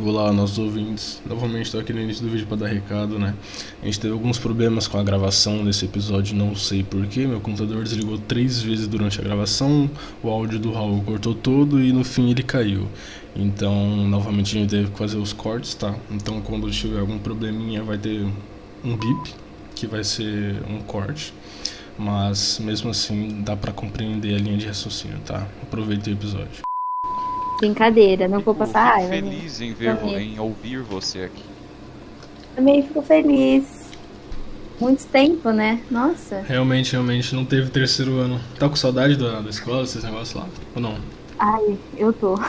Olá, nossos ouvintes. Novamente estou aqui no início do vídeo para dar recado, né? A gente teve alguns problemas com a gravação desse episódio, não sei porquê. Meu computador desligou 3 vezes durante a gravação, o áudio do Raul cortou todo e no fim ele caiu. Então, novamente a gente teve que fazer os cortes, tá? Então, quando tiver algum probleminha, vai ter um bip, que vai ser um corte. Mas, mesmo assim, dá pra compreender a linha de raciocínio, tá? Aproveita o episódio. Brincadeira, não vou passar Fico raiva. feliz em ouvir você aqui. Também fico feliz. Muito tempo, né? Nossa. Realmente, não teve terceiro ano. Tá com saudade da escola, esses negócios lá? Ou não? Ai, eu tô.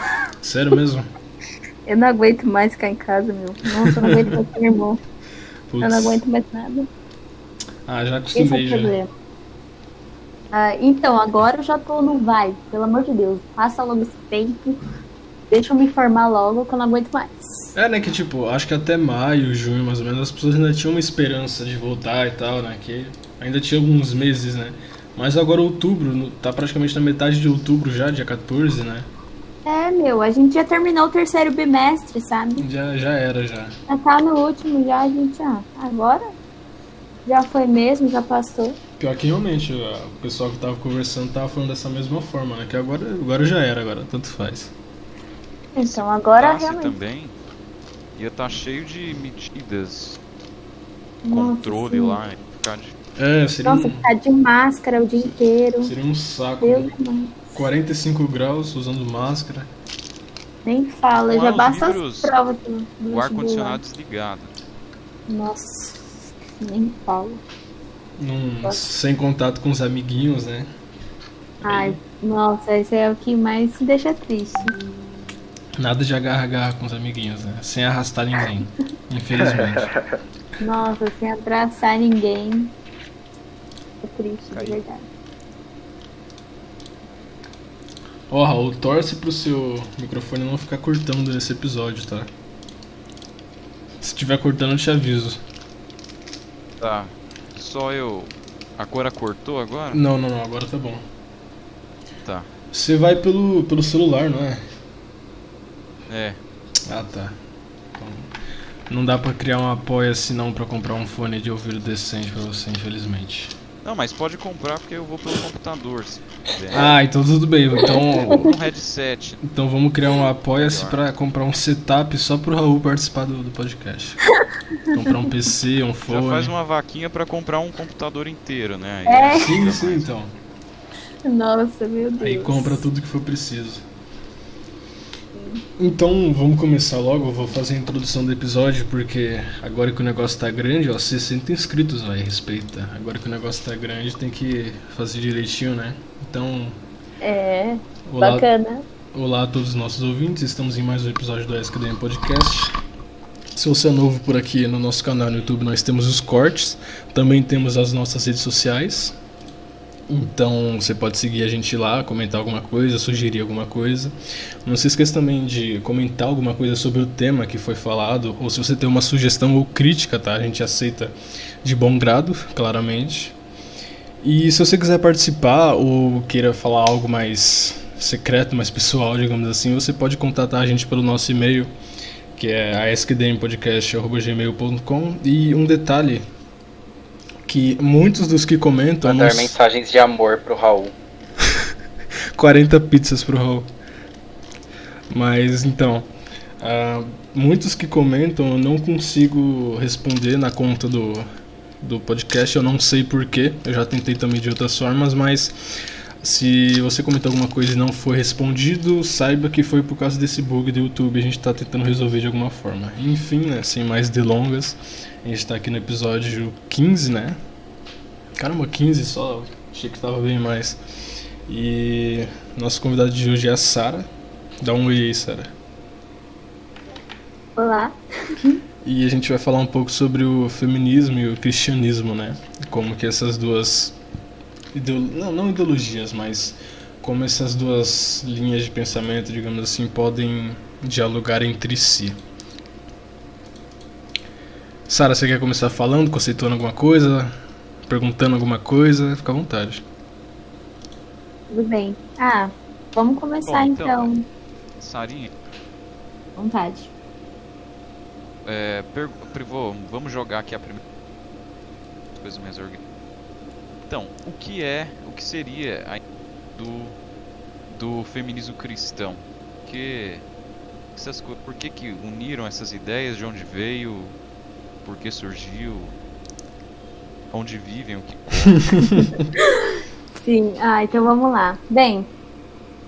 Sério mesmo? Eu não aguento mais ficar em casa, meu. Nossa, eu não aguento mais ter irmão. Putz. Eu não aguento mais nada. Ah, já Esse é acostumei o já. problema. Então, agora eu já tô no vai. Pelo amor de Deus, passa logo esse tempo. Deixa eu me formar logo que eu não aguento mais. É, né, que tipo, acho que até maio, junho, mais ou menos, as pessoas ainda tinham uma esperança de voltar e tal, né, que ainda tinha alguns meses, né. Mas agora outubro, tá praticamente na metade de outubro já, dia 14, né. É, meu, a gente já terminou o terceiro bimestre, sabe? Já era, já. Já tá no último, já a gente, agora já foi mesmo, já passou. Pior que realmente, o pessoal que tava conversando tava falando dessa mesma forma, né, que agora já era, agora tanto faz. Então, agora Passe realmente. também ia estar cheio de medidas, Nossa, controle sim. lá, ficar de... É, seria Nossa, ficar de máscara o dia inteiro. seria um saco, Deus né? demais. 45 graus usando máscara. Nem fala, Com já os basta vidros, as provas do o vestibular. ar-condicionado desligado. Nossa, nem fala. Sem contato com os amiguinhos, né? Ai, nossa, esse é o que mais me deixa triste. Nada de agarra com os amiguinhos, né? Sem arrastar ninguém, infelizmente. Nossa, sem abraçar ninguém. É triste, de Caiu. verdade. Ó, Raul, torce pro seu microfone não ficar cortando nesse episódio, tá? Se tiver cortando, eu te aviso. Tá, só eu... Agora cortou agora? Não, agora tá bom. Tá, Você vai pelo celular, não é? é. Ah, tá. Então, não dá pra criar um apoia-se não pra comprar um fone de ouvido decente pra você, infelizmente. Não, mas pode comprar porque eu vou pelo computador. Se quiser. Ah, então tudo bem. Então, Um headset. então vamos criar um apoia-se pra comprar um setup só pro Raul participar do podcast. Comprar um PC, um Já fone. faz uma vaquinha pra comprar um computador inteiro, né? É. Sim, então. Nossa, meu Deus. Aí compra tudo que for preciso. Então vamos começar logo, eu vou fazer a introdução do episódio, porque agora que o negócio tá grande, ó, 60 inscritos, vai, respeita. Agora que o negócio tá grande tem que fazer direitinho, né? Então, É, olá, bacana. olá a todos os nossos ouvintes, estamos em mais um episódio do SKDM Podcast. Se você é novo por aqui no nosso canal no YouTube, nós temos os cortes, também temos as nossas redes sociais. Então você pode seguir a gente lá, comentar alguma coisa, sugerir alguma coisa. Não se esqueça também de comentar alguma coisa sobre o tema que foi falado, ou se você tem uma sugestão ou crítica, tá? A gente aceita de bom grado, claramente. E se você quiser participar ou queira falar algo mais secreto, mais pessoal, digamos assim, você pode contatar a gente pelo nosso e-mail, que é askdmpodcast@gmail.com. E um detalhe, que muitos dos que comentam... Mandar mensagens de amor pro Raul. 40 pizzas pro Raul. Mas então, muitos que comentam eu não consigo responder na conta do podcast, eu não sei porquê, eu já tentei também de outras formas, mas se você comentou alguma coisa e não foi respondido, saiba que foi por causa desse bug do YouTube, a gente tá tentando resolver de alguma forma. Enfim, né, sem mais delongas, a gente tá aqui no episódio 15, né? Caramba, 15 só, achei que tava bem mais. E nosso convidado de hoje é a Sara. Dá um oi aí, Sara. Olá. E a gente vai falar um pouco sobre o feminismo e o cristianismo, né? Como que essas duas... Não ideologias, mas como essas duas linhas de pensamento, digamos assim, podem dialogar entre si. Sara, você quer começar falando, conceituando alguma coisa? Perguntando alguma coisa? Fica à vontade. Tudo bem. Vamos começar Bom, então. Sarinha, Vontade. Vamos jogar aqui a primeira coisa mais organizada. Então, o que seria do feminismo cristão? Por que uniram essas ideias? De onde veio? Por que surgiu? Onde vivem? O que Sim, então vamos lá. Bem,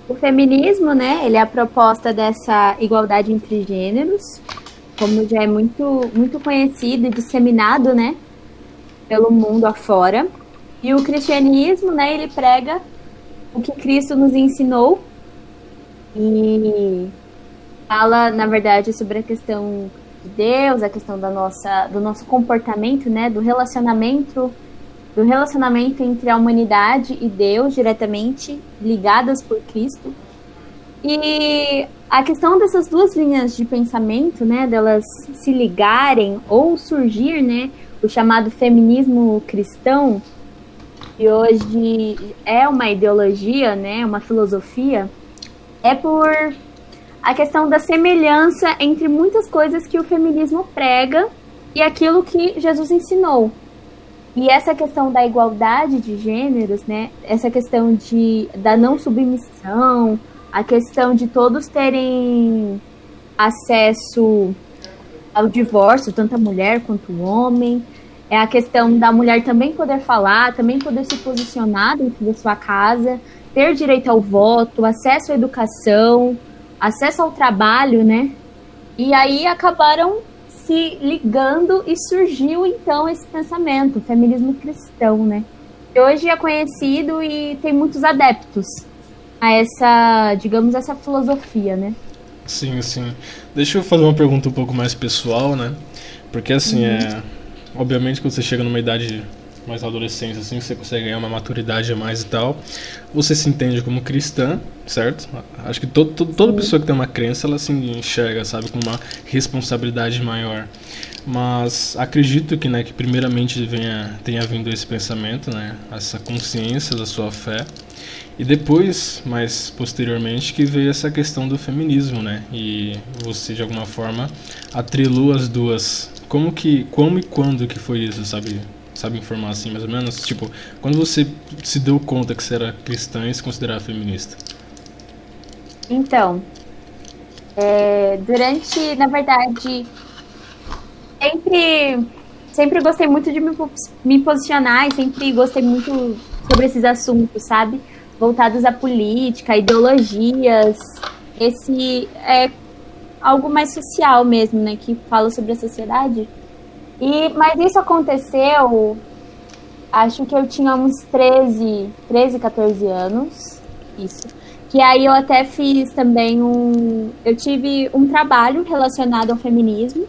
o feminismo, né, ele é a proposta dessa igualdade entre gêneros, como já é muito, muito conhecido e disseminado, né, pelo mundo afora. E o cristianismo, né, ele prega o que Cristo nos ensinou e fala, na verdade, sobre a questão de Deus, a questão do nosso comportamento, né, do relacionamento entre a humanidade e Deus, diretamente ligadas por Cristo. E a questão dessas duas linhas de pensamento, né, delas se ligarem ou surgir, né, o chamado feminismo cristão, que hoje é uma ideologia, né, uma filosofia, é por a questão da semelhança entre muitas coisas que o feminismo prega e aquilo que Jesus ensinou. E essa questão da igualdade de gêneros, né, essa questão da não submissão, a questão de todos terem acesso ao divórcio, tanto a mulher quanto o homem, é a questão da mulher também poder falar, também poder se posicionar dentro da sua casa, ter direito ao voto, acesso à educação, acesso ao trabalho, né? E aí acabaram se ligando e surgiu então esse pensamento, o feminismo cristão, né? Que hoje é conhecido e tem muitos adeptos a essa, digamos, essa filosofia, né? Sim, sim. Deixa eu fazer uma pergunta um pouco mais pessoal, né? Porque assim, obviamente quando você chega numa idade mais adolescência, assim, você consegue ganhar uma maturidade a mais e tal, você se entende como cristã, certo? Acho que toda pessoa que tem uma crença, ela se enxerga, sabe, com uma responsabilidade maior. Mas acredito que, né, que primeiramente tenha vindo esse pensamento, né, essa consciência da sua fé, e depois, mais posteriormente, que veio essa questão do feminismo, né, e você de alguma forma atrelou as duas. Como e quando que foi isso, sabe informar assim, mais ou menos? Tipo, quando você se deu conta que você era cristã e se considerava feminista? Então, na verdade, sempre gostei muito de me posicionar e sempre gostei muito sobre esses assuntos, sabe? Voltados à política, ideologias, esse é algo mais social mesmo, né? Que fala sobre a sociedade. Mas isso aconteceu, acho que eu tinha uns 13, 14 anos, isso. Que aí eu até fiz também eu tive um trabalho relacionado ao feminismo,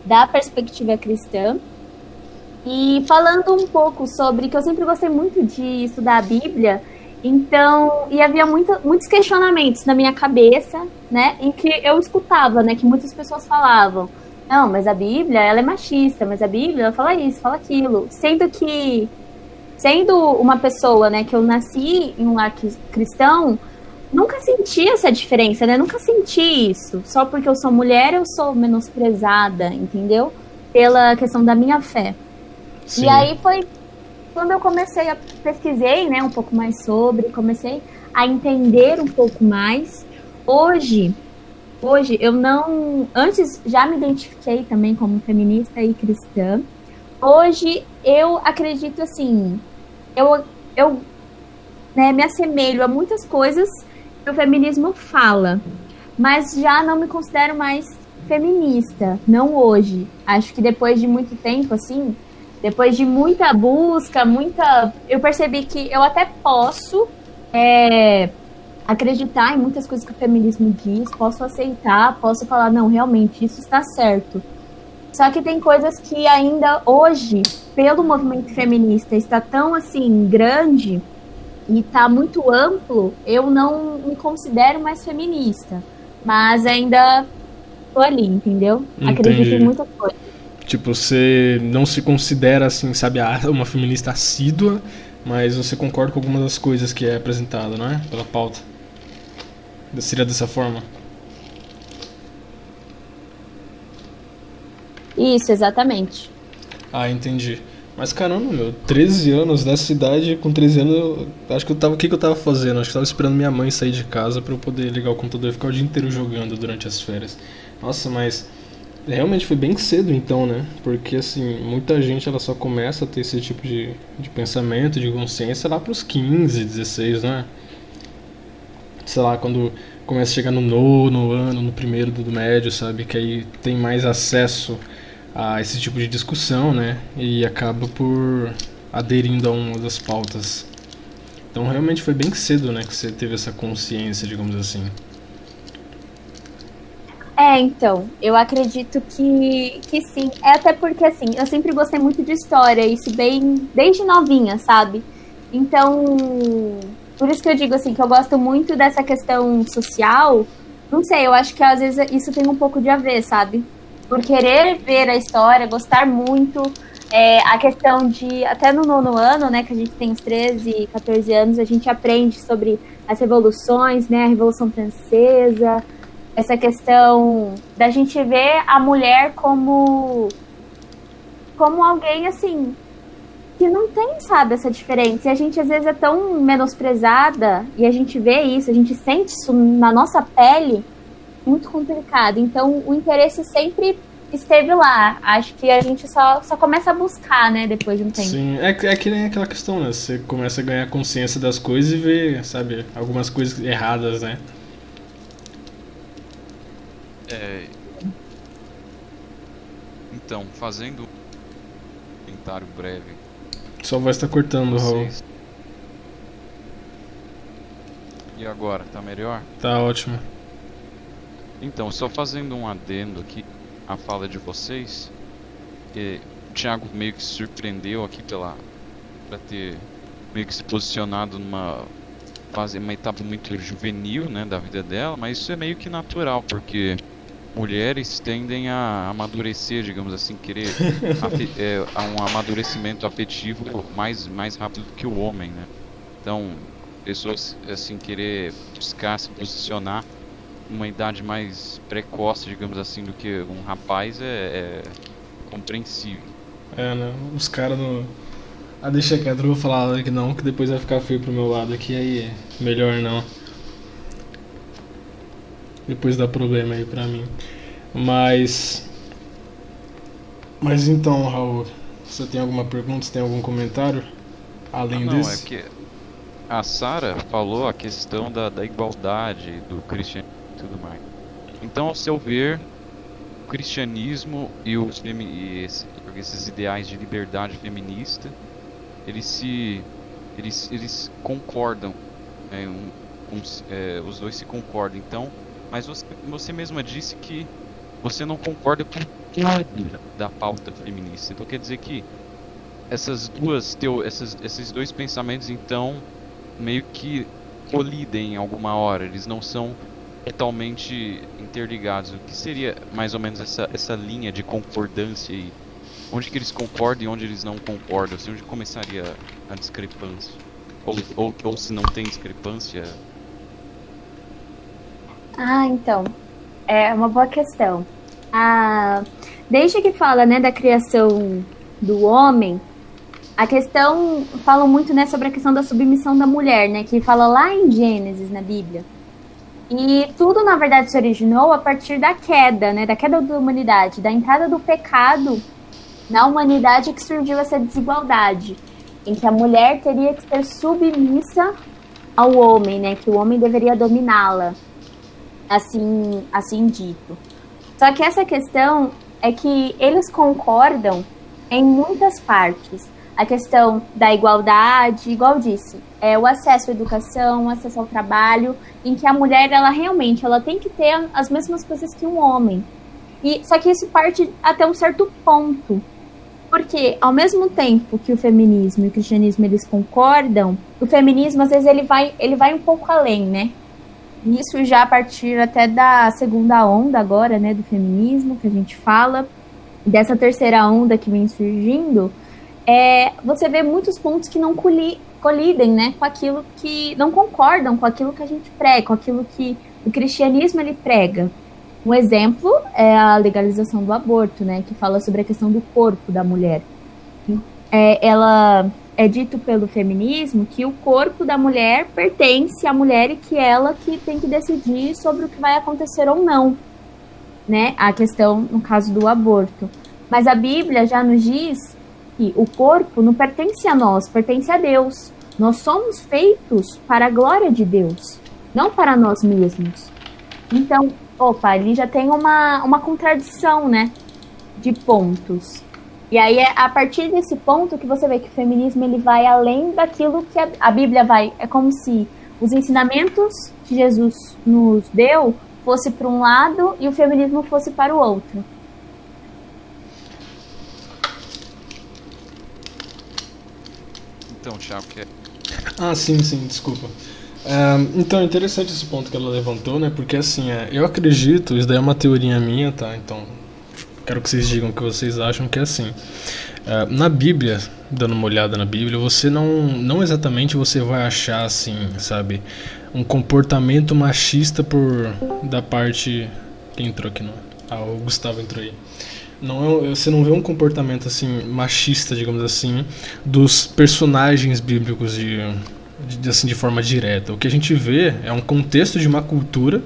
da perspectiva cristã. E falando um pouco sobre, que eu sempre gostei muito de estudar a Bíblia, então, e havia muitos questionamentos na minha cabeça, né, em que eu escutava, né, que muitas pessoas falavam, não, mas a Bíblia, ela é machista, mas a Bíblia, ela fala isso, fala aquilo. Sendo uma pessoa, né, que eu nasci em um lar cristão, nunca senti essa diferença, né, nunca senti isso. Só porque eu sou mulher, eu sou menosprezada, entendeu? Pela questão da minha fé. Sim. E aí foi quando eu pesquisei, né, um pouco mais comecei a entender um pouco mais. Hoje eu não... Antes já me identifiquei também como feminista e cristã. Hoje eu acredito assim... Eu né, me assemelho a muitas coisas que o feminismo fala. Mas já não me considero mais feminista. Não hoje. Acho que depois de muito tempo, assim... Depois de muita busca, eu percebi que eu até posso... acreditar em muitas coisas que o feminismo diz, posso aceitar, posso falar, não, realmente, isso está certo. Só que tem coisas que ainda hoje, pelo movimento feminista, está tão, assim, grande e está muito amplo, eu não me considero mais feminista. Mas ainda tô ali, entendeu? Entendi. Acredito em muita coisa. Tipo, você não se considera, assim, sabe, uma feminista assídua, mas você concorda com algumas das coisas que é apresentado, não é? Pela pauta. Seria dessa forma? Isso, exatamente. Ah, entendi. Mas caramba, meu, 13 anos, nessa idade, com 13 anos, eu acho que eu tava. O que que eu tava fazendo? Acho que eu tava esperando minha mãe sair de casa pra eu poder ligar o computador e ficar o dia inteiro jogando durante as férias. Nossa, mas realmente foi bem cedo então, né? Porque assim, muita gente ela só começa a ter esse tipo de pensamento, de consciência lá pros 15, 16, né? Sei lá, quando começa a chegar no nono ano, no primeiro do médio, sabe? Que aí tem mais acesso a esse tipo de discussão, né? E acaba por aderindo a uma das pautas. Então realmente foi bem cedo, né, que você teve essa consciência, digamos assim. Então, eu acredito que sim. É até porque, assim, eu sempre gostei muito de história, isso bem desde novinha, sabe? Então, por isso que eu digo, assim, que eu gosto muito dessa questão social. Não sei, eu acho que às vezes isso tem um pouco de a ver, sabe? Por querer ver a história, gostar muito. A questão de, até no nono ano, né, que a gente tem uns 13, 14 anos, a gente aprende sobre as revoluções, né, a Revolução Francesa, essa questão da gente ver a mulher como alguém, assim, que não tem, sabe, essa diferença. E a gente, às vezes, é tão menosprezada, e a gente vê isso, a gente sente isso na nossa pele, muito complicado. Então, o interesse sempre esteve lá. Acho que a gente só começa a buscar, né, depois de um tempo. Sim, é que nem aquela questão, né? Você começa a ganhar consciência das coisas e ver, sabe, algumas coisas erradas, né? É, então, fazendo um comentário breve, Sua voz tá cortando, Raul. vocês. E agora, tá melhor? Tá ótimo. Então, só fazendo um adendo aqui à fala de vocês, o Thiago meio que se surpreendeu aqui pra ter meio que se posicionado numa fase, uma etapa muito juvenil, né, da vida dela, mas isso é meio que natural, porque mulheres tendem a amadurecer, digamos assim, querer a um amadurecimento afetivo mais rápido do que o homem, né? Então, pessoas assim querer buscar se posicionar uma idade mais precoce, digamos assim, do que um rapaz é compreensível. É, né? Os caras não. Ah, deixa quieto, eu não vou falar que não, que depois vai ficar feio pro meu lado aqui, aí melhor não. Depois dá problema aí pra mim. Mas. Mas então, Raul, você tem alguma pergunta? Você tem algum comentário? Além Não, é desse? que a Sarah falou a questão da igualdade, do cristianismo e tudo mais. Então, ao seu ver, o cristianismo e esses ideais de liberdade feminista, eles concordam, né, os dois se concordam. Então, mas você mesma disse que você não concorda com nada da pauta feminista. Então quer dizer que esses dois pensamentos, então, meio que colidem em alguma hora. Eles não são totalmente interligados. O que seria mais ou menos essa linha de concordância aí? Onde que eles concordam e onde eles não concordam? Assim, onde começaria a discrepância? Ou se não tem discrepância? Então, é uma boa questão. Desde que fala, né, da criação do homem, a questão fala muito, né, sobre a questão da submissão da mulher, né, que fala lá em Gênesis na Bíblia. E tudo, na verdade, se originou a partir da queda, né, da queda da humanidade, da entrada do pecado na humanidade, que surgiu essa desigualdade, em que a mulher teria que ser submissa ao homem, né, que o homem deveria dominá-la, assim dito. Só que essa questão é que eles concordam em muitas partes. A questão da igualdade, igual disse, o acesso à educação, o acesso ao trabalho, em que a mulher, ela realmente tem que ter as mesmas coisas que um homem. Só que isso parte até um certo ponto. Porque, ao mesmo tempo que o feminismo e o cristianismo, eles concordam, o feminismo, às vezes, ele vai um pouco além, né? Isso já a partir até da segunda onda agora, né, do feminismo, que a gente fala, dessa terceira onda que vem surgindo, você vê muitos pontos que não colidem, né, com aquilo que não concordam com aquilo que a gente prega, com aquilo que o cristianismo ele prega. Um exemplo é a legalização do aborto, né, que fala sobre a questão do corpo da mulher. Ela é dito pelo feminismo que o corpo da mulher pertence à mulher e que ela que tem que decidir sobre o que vai acontecer ou não, né? A questão, no caso do aborto. Mas a Bíblia já nos diz que o corpo não pertence a nós, pertence a Deus. Nós somos feitos para a glória de Deus, não para nós mesmos. Então, ali já tem uma contradição, né, de pontos. E aí é a partir desse ponto que você vê que o feminismo ele vai além daquilo que a Bíblia vai. É como se os ensinamentos que Jesus nos deu fosse para um lado e o feminismo fosse para o outro. Então, Thiago, Sim, desculpa. Então, é interessante esse ponto que ela levantou, né? Porque, assim, eu acredito, isso daí é uma teoria minha, tá? Então, quero que vocês digam o que vocês acham, que é assim. Na Bíblia, dando uma olhada na Bíblia, você não exatamente você vai achar, assim, sabe? Um comportamento machista da parte... Quem entrou aqui? O Gustavo entrou aí. Você não vê um comportamento assim machista, digamos assim, dos personagens bíblicos de forma direta. O que a gente vê é um contexto de uma cultura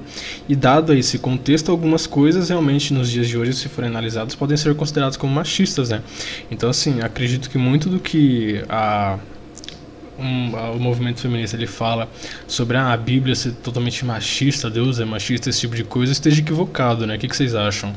e, dado a esse contexto, algumas coisas realmente nos dias de hoje, se forem analisadas, podem ser consideradas como machistas, né? Então, assim, acredito que muito do que o movimento feminista ele fala sobre a Bíblia ser totalmente machista, Deus é machista, esse tipo de coisa, esteja equivocado, né? O que vocês acham?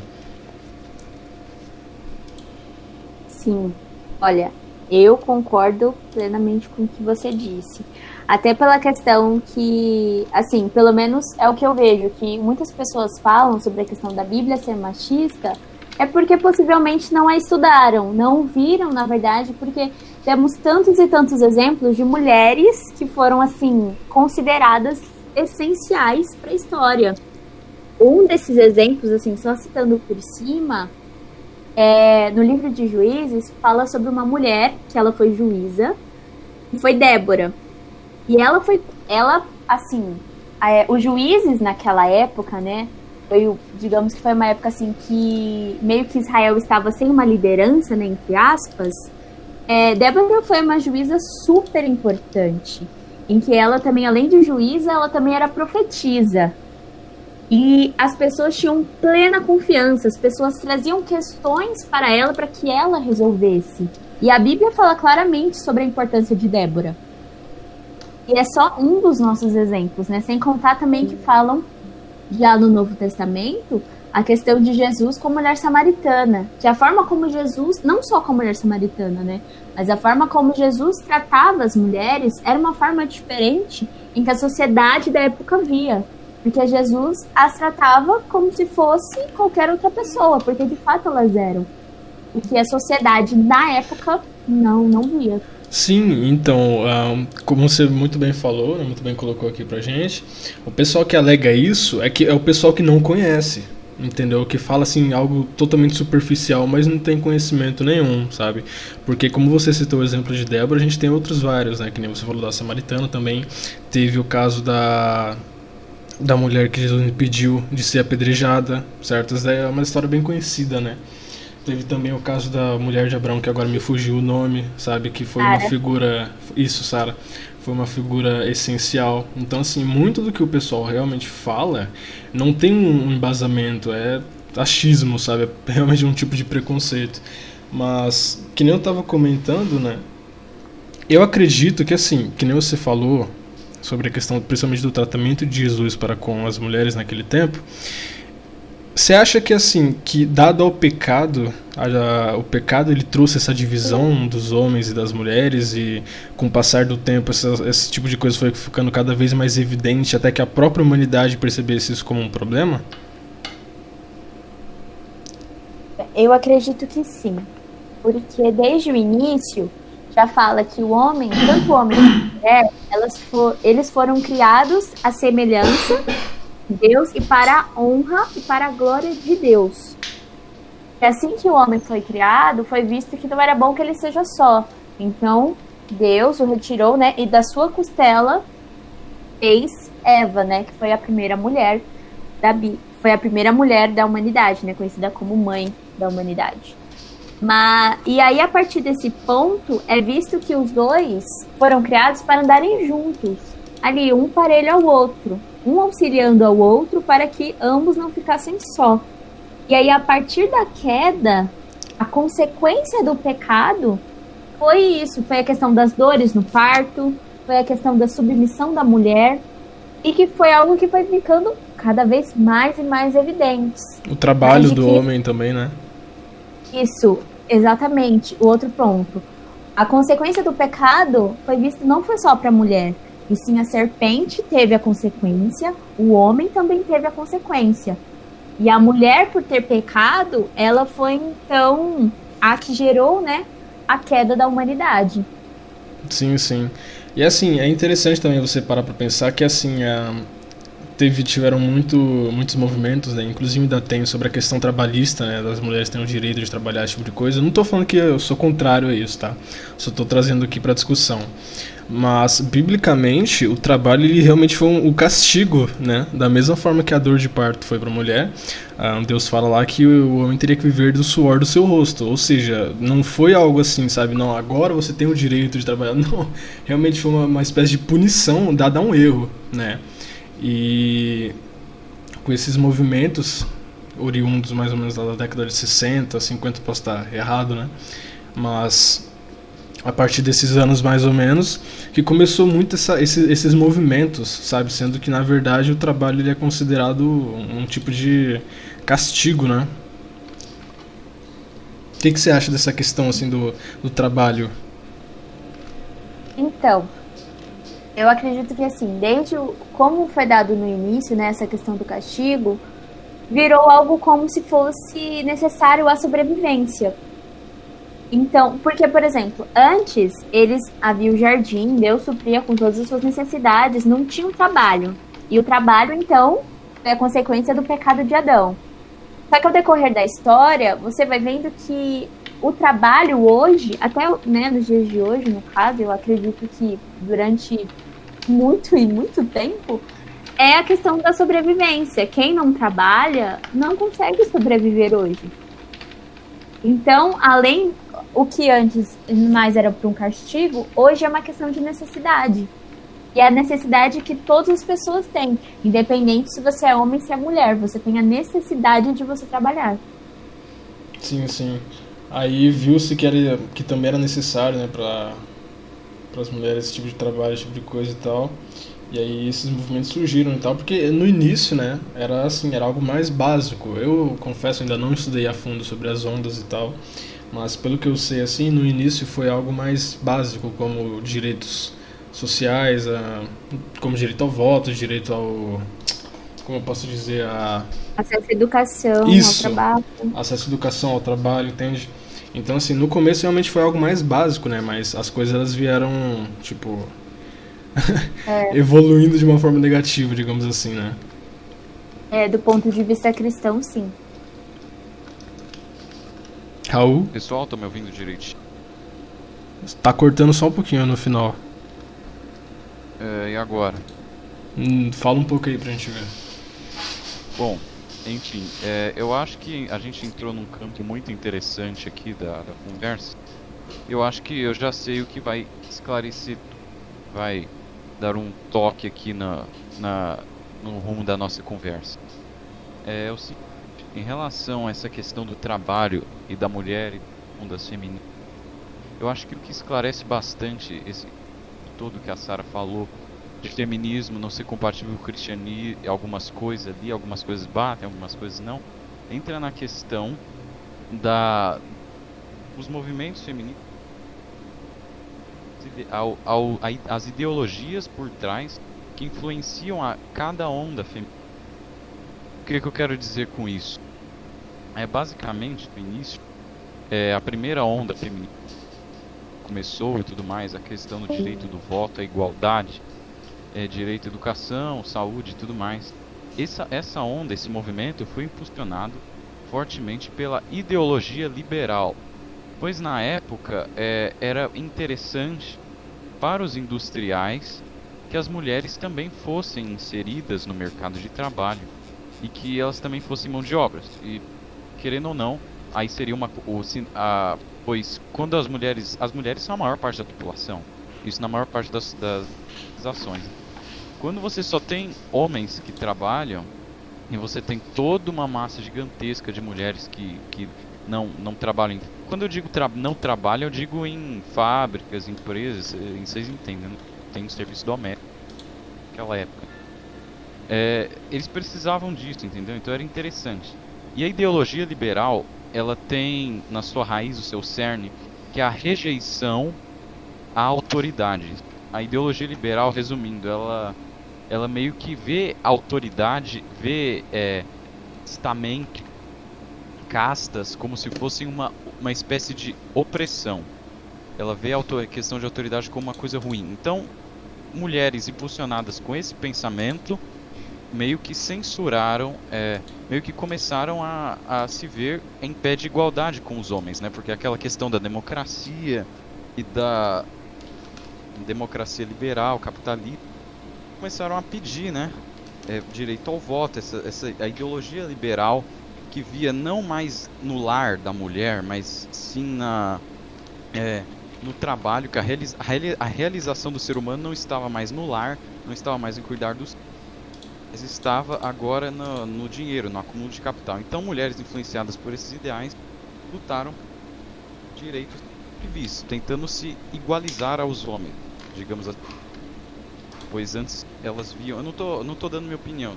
Sim, olha, eu concordo plenamente com o que você disse. Até pela questão que, assim, pelo menos é o que eu vejo, que muitas pessoas falam sobre a questão da Bíblia ser machista, é porque possivelmente não a estudaram, não viram, na verdade, porque temos tantos e tantos exemplos de mulheres que foram, assim, consideradas essenciais para a história. Um desses exemplos, assim, só citando por cima... no livro de Juízes, fala sobre uma mulher que ela foi juíza, que foi Débora. E os juízes naquela época, né, digamos que foi uma época assim que meio que Israel estava sem uma liderança, né, entre aspas. Débora foi uma juíza super importante, em que ela também, além de juíza, ela também era profetisa. E as pessoas tinham plena confiança, as pessoas traziam questões para ela para que ela resolvesse. E a Bíblia fala claramente sobre a importância de Débora. E é só um dos nossos exemplos, né? Sem contar também que falam, já no Novo Testamento, a questão de Jesus com a mulher samaritana. Que a forma como Jesus, não só com a mulher samaritana, né? Mas a forma como Jesus tratava as mulheres era uma forma diferente em que a sociedade da época via. Porque Jesus as tratava como se fosse qualquer outra pessoa, porque de fato elas eram. O que a sociedade na época não via. Sim, então, como você muito bem falou, né, muito bem colocou aqui pra gente, o pessoal que alega isso é o pessoal que não conhece, entendeu? Que fala assim algo totalmente superficial, mas não tem conhecimento nenhum, sabe? Porque como você citou o exemplo de Débora, a gente tem outros vários, né? Que nem você falou da Samaritana também, teve o caso da mulher que Jesus impediu de ser apedrejada, certo? Essa é uma história bem conhecida, né? Teve também o caso da mulher de Abraão, que agora me fugiu o nome, sabe? Que foi uma figura... Isso, Sara. Foi uma figura essencial. Então, assim, muito do que o pessoal realmente fala não tem um embasamento, é achismo, sabe? É realmente um tipo de preconceito. Mas, que nem eu tava comentando, né? Eu acredito que, assim, que nem você falou sobre a questão, principalmente do tratamento de Jesus para com as mulheres naquele tempo, você acha que, assim, que dado ao pecado, o pecado ele trouxe essa divisão dos homens e das mulheres e com o passar do tempo esse tipo de coisa foi ficando cada vez mais evidente até que a própria humanidade percebesse isso como um problema? Eu acredito que sim, porque desde o início já fala que o homem, tanto o homem quanto a mulher, eles foram criados à semelhança de Deus e para a honra e para a glória de Deus. E assim que o homem foi criado, foi visto que não era bom que ele seja só. Então, Deus o retirou, né? E da sua costela fez Eva, né? Que foi a primeira mulher foi a primeira mulher da humanidade, né? Conhecida como mãe da humanidade. E aí, a partir desse ponto, é visto que os dois foram criados para andarem juntos. Ali, um parelho ao outro. Um auxiliando ao outro para que ambos não ficassem só. E aí, a partir da queda, a consequência do pecado foi isso. Foi a questão das dores no parto, foi a questão da submissão da mulher, e que foi algo que foi ficando cada vez mais e mais evidente. O trabalho do homem também, né? Isso, exatamente. O outro ponto. A consequência do pecado foi visto não foi só para a mulher, e sim a serpente teve a consequência, o homem também teve a consequência. E a mulher, por ter pecado, ela foi então a que gerou, né, a queda da humanidade. Sim, sim. E assim, é interessante também você parar para pensar que assim, tiveram muitos movimentos, né? Inclusive ainda tem sobre a questão trabalhista, né? Das mulheres terem o direito de trabalhar, esse tipo de coisa. Eu não estou falando que eu sou contrário a isso, tá? Só estou trazendo aqui para discussão. Mas, biblicamente, o trabalho ele realmente foi o castigo, né? Da mesma forma que a dor de parto foi para a mulher, Deus fala lá que o homem teria que viver do suor do seu rosto. Ou seja, não foi algo assim, sabe? Não, agora você tem o direito de trabalhar. Não, realmente foi uma espécie de punição dada a um erro, né? E com esses movimentos oriundos mais ou menos da década de 60, 50, posso estar errado, né? Mas a partir desses anos mais ou menos que começou muito esses movimentos, sabe? Sendo que na verdade o trabalho ele é considerado um tipo de castigo, né? O que você acha dessa questão assim do trabalho? Então, eu acredito que assim, como foi dado no início, né, essa questão do castigo, virou algo como se fosse necessário à sobrevivência. Então, porque, por exemplo, antes havia o jardim, Deus supria com todas as suas necessidades, não tinha um trabalho. E o trabalho, então, é a consequência do pecado de Adão. Só que ao decorrer da história, você vai vendo que o trabalho hoje, até, né, nos dias de hoje, no caso, eu acredito que durante muito e muito tempo, é a questão da sobrevivência. Quem não trabalha não consegue sobreviver hoje. Então, o que antes mais era por um castigo, hoje é uma questão de necessidade. E é a necessidade que todas as pessoas têm, independente se você é homem ou se é mulher, você tem a necessidade de você trabalhar. Sim, sim. Aí viu-se que também era necessário, né, para as mulheres esse tipo de trabalho, esse tipo de coisa e tal. E aí esses movimentos surgiram e tal, porque no início, né, era algo mais básico. Eu confesso, ainda não estudei a fundo sobre as ondas e tal, mas pelo que eu sei, assim, no início foi algo mais básico, como direitos sociais, como direito ao voto, direito ao... como eu posso dizer, acesso à educação, isso, ao trabalho. Acesso à educação, ao trabalho, entende? Então, assim, no começo realmente foi algo mais básico, né, mas as coisas elas vieram, tipo... evoluindo de uma forma negativa, digamos assim, né? Do ponto de vista cristão, sim. Raul? Pessoal, tá me ouvindo direito? Tá cortando só um pouquinho no final. E agora? Fala um pouco aí pra gente ver. Bom, enfim, eu acho que a gente entrou num campo muito interessante aqui da conversa. Eu acho que eu já sei o que vai esclarecer, vai dar um toque aqui no rumo da nossa conversa. É o seguinte, em relação a essa questão do trabalho e da mulher e das femininas, eu acho que o que esclarece bastante esse todo que a Sara falou de feminismo não ser compatível com o cristianismo, algumas coisas ali, algumas coisas batem, algumas coisas não, entra na questão os movimentos feministas, as ideologias por trás que influenciam a cada onda feminina. O que eu quero dizer com isso? Basicamente, no início, a primeira onda feminina começou e tudo mais, a questão do direito do voto, a igualdade, direito à educação, saúde e tudo mais. Essa onda, esse movimento foi impulsionado fortemente pela ideologia liberal, pois na época era interessante para os industriais que as mulheres também fossem inseridas no mercado de trabalho. e que elas também fossem mão de obra. E querendo ou não, aí seria pois quando as mulheres são a maior parte da população, isso na maior parte das ações. Quando você só tem homens que trabalham e você tem toda uma massa gigantesca de mulheres que não trabalham. Quando eu digo não trabalham, eu digo em fábricas, empresas, vocês entendem, né? Tem um serviço doméstico naquela época. Eles precisavam disso, entendeu? Então era interessante. E a ideologia liberal, ela tem na sua raiz, o seu cerne, que é a rejeição à autoridade. A ideologia liberal, resumindo, ela meio que vê a autoridade, vê estamento, castas, como se fossem uma espécie de opressão. Ela vê a questão de autoridade como uma coisa ruim. Então, mulheres impulsionadas com esse pensamento meio que censuraram, meio que começaram a se ver em pé de igualdade com os homens, né? Porque aquela questão da democracia e da democracia liberal, capitalista, começaram a pedir, né? Direito ao voto, a ideologia liberal que via não mais no lar da mulher, mas sim no trabalho, que a realização do ser humano não estava mais no lar, não estava mais em cuidar dos, mas estava agora no dinheiro, no acúmulo de capital. Então mulheres influenciadas por esses ideais lutaram por direitos civis, tentando se igualizar aos homens, digamos assim. Pois antes elas viam, eu não tô dando minha opinião,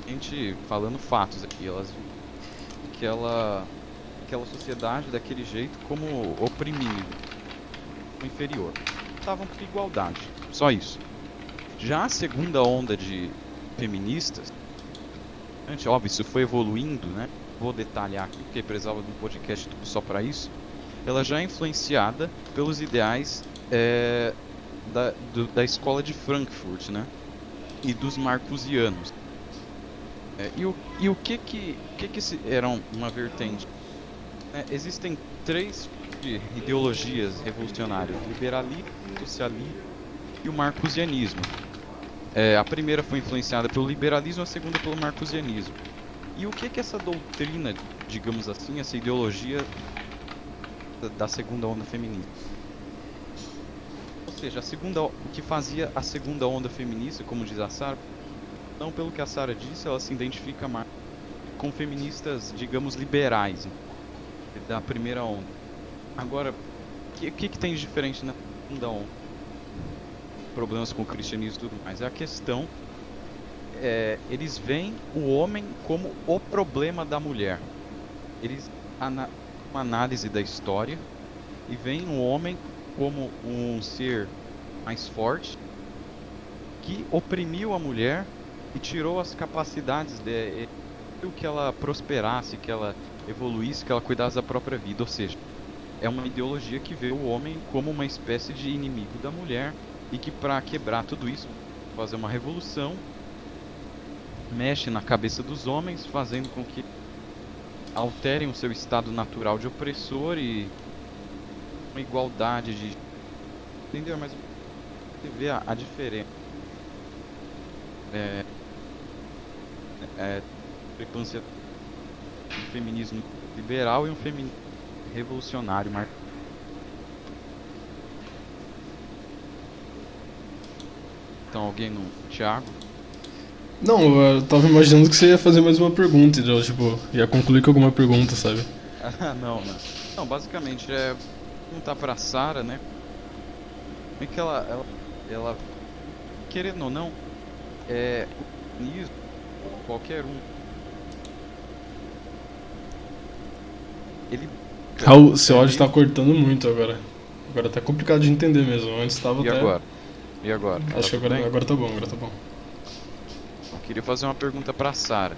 a gente falando fatos aqui, elas viam aquela sociedade daquele jeito como oprimindo, inferior. Estavam por igualdade, só isso. Já a segunda onda de feministas, óbvio, isso foi evoluindo, né? Vou detalhar aqui, porque precisava de um podcast só para isso. Ela já é influenciada pelos ideais da escola de Frankfurt, né? E dos marcusianos. E o que eram uma vertente? Existem três ideologias revolucionárias: o liberalismo, o socialismo e o marcusianismo. A primeira foi influenciada pelo liberalismo, a segunda pelo marcusianismo. E o que essa doutrina, digamos assim, essa ideologia da segunda onda feminista? Ou seja, o que fazia a segunda onda feminista, como diz a Sarah, não pelo que a Sarah disse, ela se identifica mais com feministas, digamos, liberais, da primeira onda. Agora, o que tem de diferente na segunda onda? Problemas com o cristianismo e tudo mais. É a questão, eles veem o homem como o problema da mulher. Eles uma análise da história e veem o homem como um ser mais forte que oprimiu a mulher e tirou as capacidades dela, que ela prosperasse, que ela evoluísse, que ela cuidasse da própria vida. Ou seja, é uma ideologia que vê o homem como uma espécie de inimigo da mulher e que, para quebrar tudo isso, fazer uma revolução, mexe na cabeça dos homens, fazendo com que alterem o seu estado natural de opressor e uma igualdade de... Entendeu? Mas você vê a diferença. Discrepância do feminismo liberal e um feminismo revolucionário. Então, alguém no Thiago? Não, eu tava imaginando que você ia fazer mais uma pergunta, então, tipo, ia concluir com alguma pergunta, sabe? Não. Não, basicamente, perguntar pra Sarah, né? Como é que ela querendo ou não, o feminismo, qualquer um, ele... Raul, seu áudio tá cortando muito agora. Agora tá complicado de entender mesmo. Antes tava E até... agora? E agora? Acho que agora tá bom, agora tá bom. Eu queria fazer uma pergunta pra Sarah.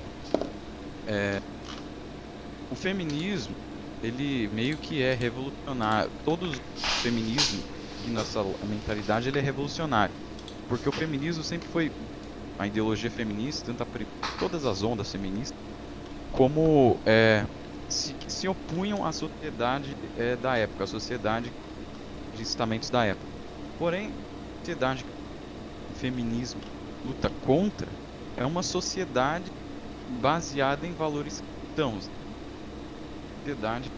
O feminismo, ele meio que é revolucionário. Todo o feminismo, e nossa mentalidade, ele é revolucionário. Porque o feminismo sempre foi a ideologia feminista, todas as ondas feministas, como se opunham à sociedade da época, à sociedade de estamentos da época. Porém, a sociedade que o feminismo luta contra é uma sociedade baseada em valores cristãos. Sociedade,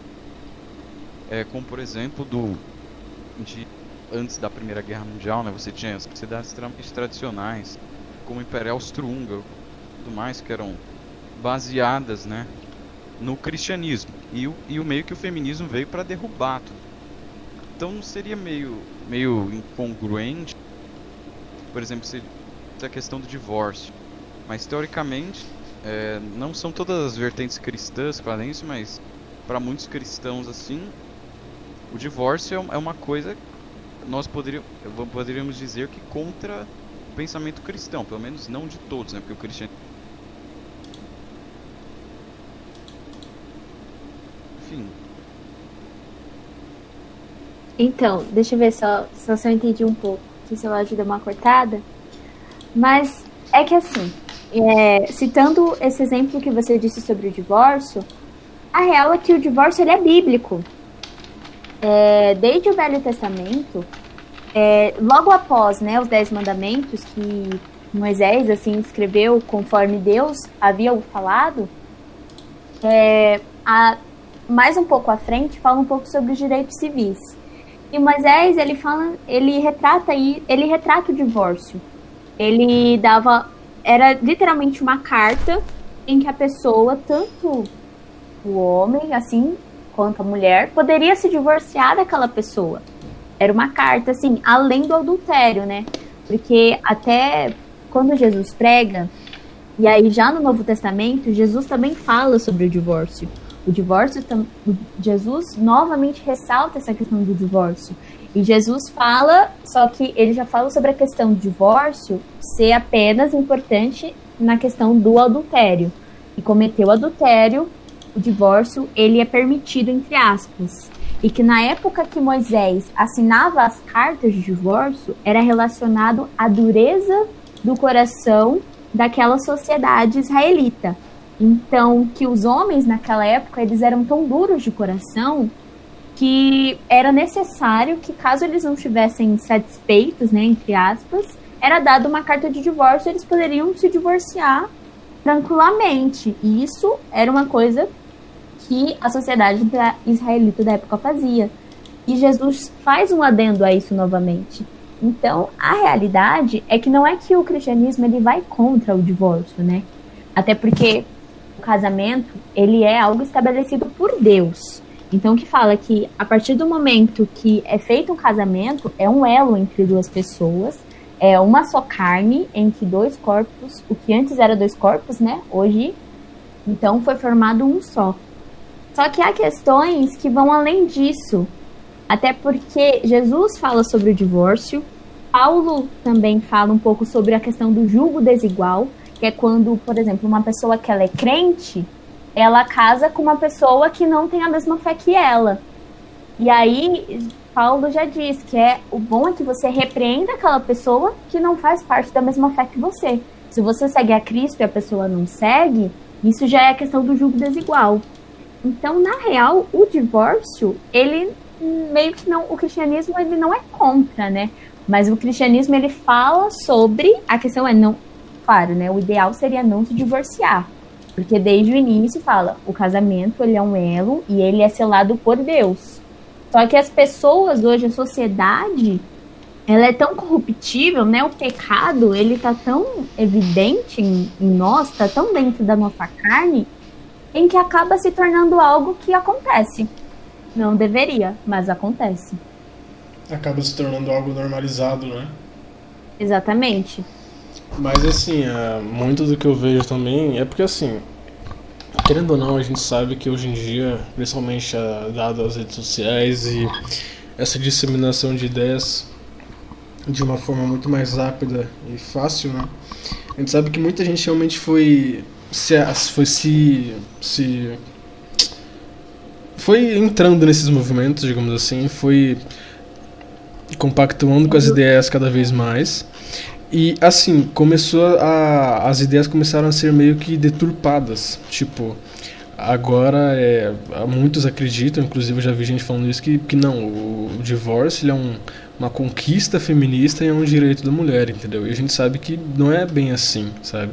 como por exemplo antes da Primeira Guerra Mundial, né, você tinha sociedades extremamente tradicionais, como o Império Austro-Húngaro, tudo mais, que eram baseadas, né, no cristianismo, e o meio que o feminismo veio para derrubar tudo. Então não seria meio incongruente, por exemplo, se a questão do divórcio, mas teoricamente não são todas as vertentes cristãs que fazem isso, mas para muitos cristãos assim, o divórcio é uma coisa que nós poderíamos dizer que contra o pensamento cristão, pelo menos não de todos, né, porque o cristianismo, enfim. Então, deixa eu ver só se eu entendi um pouco, se seu áudio deu uma cortada. Mas é que assim, citando esse exemplo que você disse sobre o divórcio, a real é que o divórcio ele é bíblico. Desde o Velho Testamento, logo após, né, os 10 mandamentos que Moisés assim escreveu conforme Deus havia falado, mais um pouco à frente fala um pouco sobre os direitos civis. E Moisés ele retrata o divórcio. Era literalmente uma carta em que a pessoa, tanto o homem assim quanto a mulher, poderia se divorciar daquela pessoa. Era uma carta assim, além do adultério, né? Porque até quando Jesus prega, e aí já no Novo Testamento, Jesus também fala sobre o divórcio. Jesus novamente ressalta essa questão do divórcio. E Jesus fala, só que ele já fala sobre a questão do divórcio ser apenas importante na questão do adultério. E cometeu adultério, o divórcio, ele é permitido, entre aspas. E que na época que Moisés assinava as cartas de divórcio, era relacionado à dureza do coração daquela sociedade israelita. Então, que os homens naquela época, eles eram tão duros de coração que era necessário que, caso eles não estivessem satisfeitos, né, entre aspas, era dada uma carta de divórcio, eles poderiam se divorciar tranquilamente. E isso era uma coisa que a sociedade israelita da época fazia. E Jesus faz um adendo a isso novamente. Então, a realidade é que não é que o cristianismo ele vai contra o divórcio, né? Até porque o casamento, ele é algo estabelecido por Deus. Então, que fala que a partir do momento que é feito um casamento, é um elo entre duas pessoas, é uma só carne entre dois corpos, o que antes era dois corpos, né? Hoje, então, foi formado um só. Só que há questões que vão além disso, até porque Jesus fala sobre o divórcio, Paulo também fala um pouco sobre a questão do julgo desigual, que é quando, por exemplo, uma pessoa que ela é crente, ela casa com uma pessoa que não tem a mesma fé que ela. E aí, Paulo já diz que o bom é que você repreenda aquela pessoa que não faz parte da mesma fé que você. Se você segue a Cristo e a pessoa não segue, isso já é a questão do julgo desigual. Então, na real, o divórcio, ele meio que não... O cristianismo, ele não é contra, né? Mas o cristianismo, ele fala sobre... A questão é não... Claro, né? O ideal seria não se divorciar. Porque desde o início fala, o casamento, ele é um elo e ele é selado por Deus. Só que as pessoas hoje, a sociedade, ela é tão corruptível, né? O pecado, ele tá tão evidente em nós, tá tão dentro da nossa carne, em que acaba se tornando algo que acontece. Não deveria, mas acontece. Acaba se tornando algo normalizado, né? Exatamente. Mas assim, muito do que eu vejo também é porque assim, querendo ou não, a gente sabe que hoje em dia, principalmente dado as redes sociais e essa disseminação de ideias de uma forma muito mais rápida e fácil, né? A gente sabe que muita gente realmente foi entrando nesses movimentos, digamos assim, foi compactuando com as ideias cada vez mais. E assim, as ideias começaram a ser meio que deturpadas. Tipo, agora muitos acreditam, inclusive eu já vi gente falando isso, que não, o divórcio ele é uma conquista feminista e é um direito da mulher, entendeu? E a gente sabe que não é bem assim, sabe?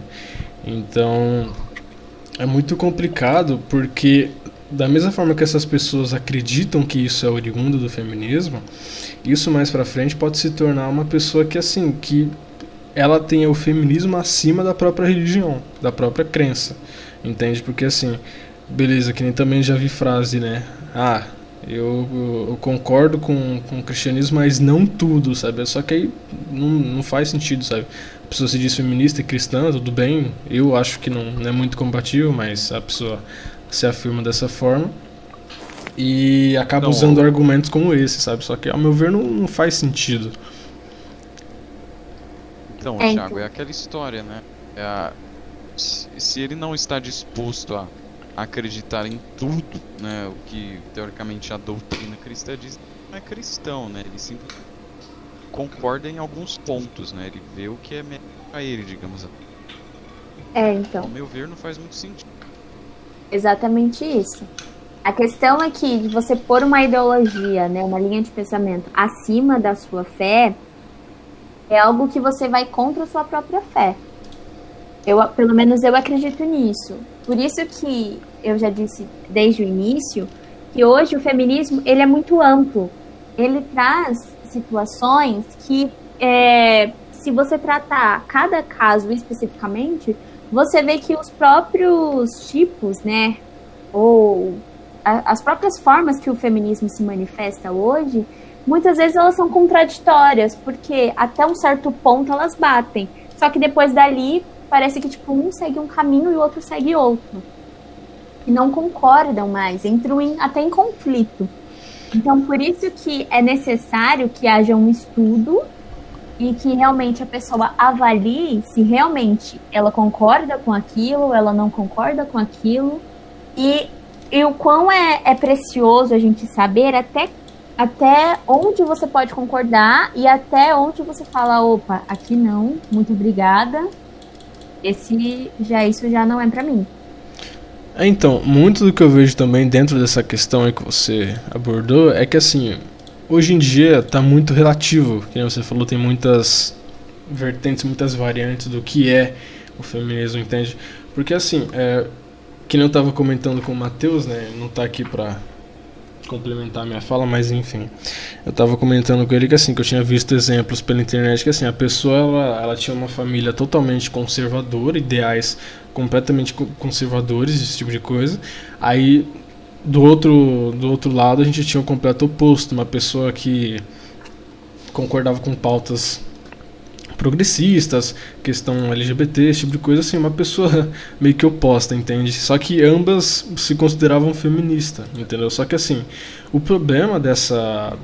Então, É muito complicado porque, da mesma forma que essas pessoas acreditam que isso é oriundo do feminismo, isso mais pra frente pode se tornar uma pessoa que, assim, que ela tenha o feminismo acima da própria religião, da própria crença, entende? Porque, assim, beleza, que nem também já vi frase, né? Ah, eu concordo com o cristianismo, mas não tudo, sabe? Só que aí não faz sentido, sabe? A pessoa se diz feminista e cristã, tudo bem. Eu acho que não é muito compatível, mas a pessoa se afirma dessa forma e acaba Então, usando argumentos como esse, sabe? Só que, ao meu ver, não faz sentido. Então, É, Thiago, então. é aquela história, né? Se ele não está disposto a acreditar em tudo, né? O que teoricamente a doutrina cristã diz, não é cristão, né? Ele simplesmente concorda em alguns pontos, né? Ele vê o que é melhor para ele, digamos assim. Então. Ao meu ver, não faz muito sentido. Exatamente isso. A questão é que de você pôr uma ideologia, né, uma linha de pensamento acima da sua fé, é algo que você vai contra a sua própria fé. Pelo menos eu acredito nisso. Por isso que eu já disse desde o início que hoje o feminismo ele é muito amplo. Ele traz situações que, se você tratar cada caso especificamente, você vê que os próprios tipos, né, ou as próprias formas que o feminismo se manifesta hoje, muitas vezes elas são contraditórias, porque até um certo ponto elas batem. Só que depois dali, parece que tipo, um segue um caminho e o outro segue outro. E não concordam mais, entram até em conflito. Então, por isso que é necessário que haja um estudo e que realmente a pessoa avalie se realmente ela concorda com aquilo, ela não concorda com aquilo. E o quão é precioso a gente saber até onde você pode concordar e até onde você fala, opa, aqui não, muito obrigada, isso já não é pra mim. Então, muito do que eu vejo também dentro dessa questão aí que você abordou é que, assim, hoje em dia tá muito relativo, que você falou, tem muitas vertentes, muitas variantes do que é o feminismo, entende? Porque, assim, que nem eu tava comentando com o Matheus, né, não tá aqui pra complementar a minha fala, mas enfim, eu tava comentando com ele que, assim, que eu tinha visto exemplos pela internet que, assim, a pessoa ela tinha uma família totalmente conservadora, ideais completamente conservadores, esse tipo de coisa. Aí do outro lado a gente tinha o completo oposto, uma pessoa que concordava com pautas progressistas, questão LGBT, esse tipo de coisa, assim, uma pessoa meio que oposta, entende? Só que ambas se consideravam feministas, entendeu? Só que, assim, o problema dessa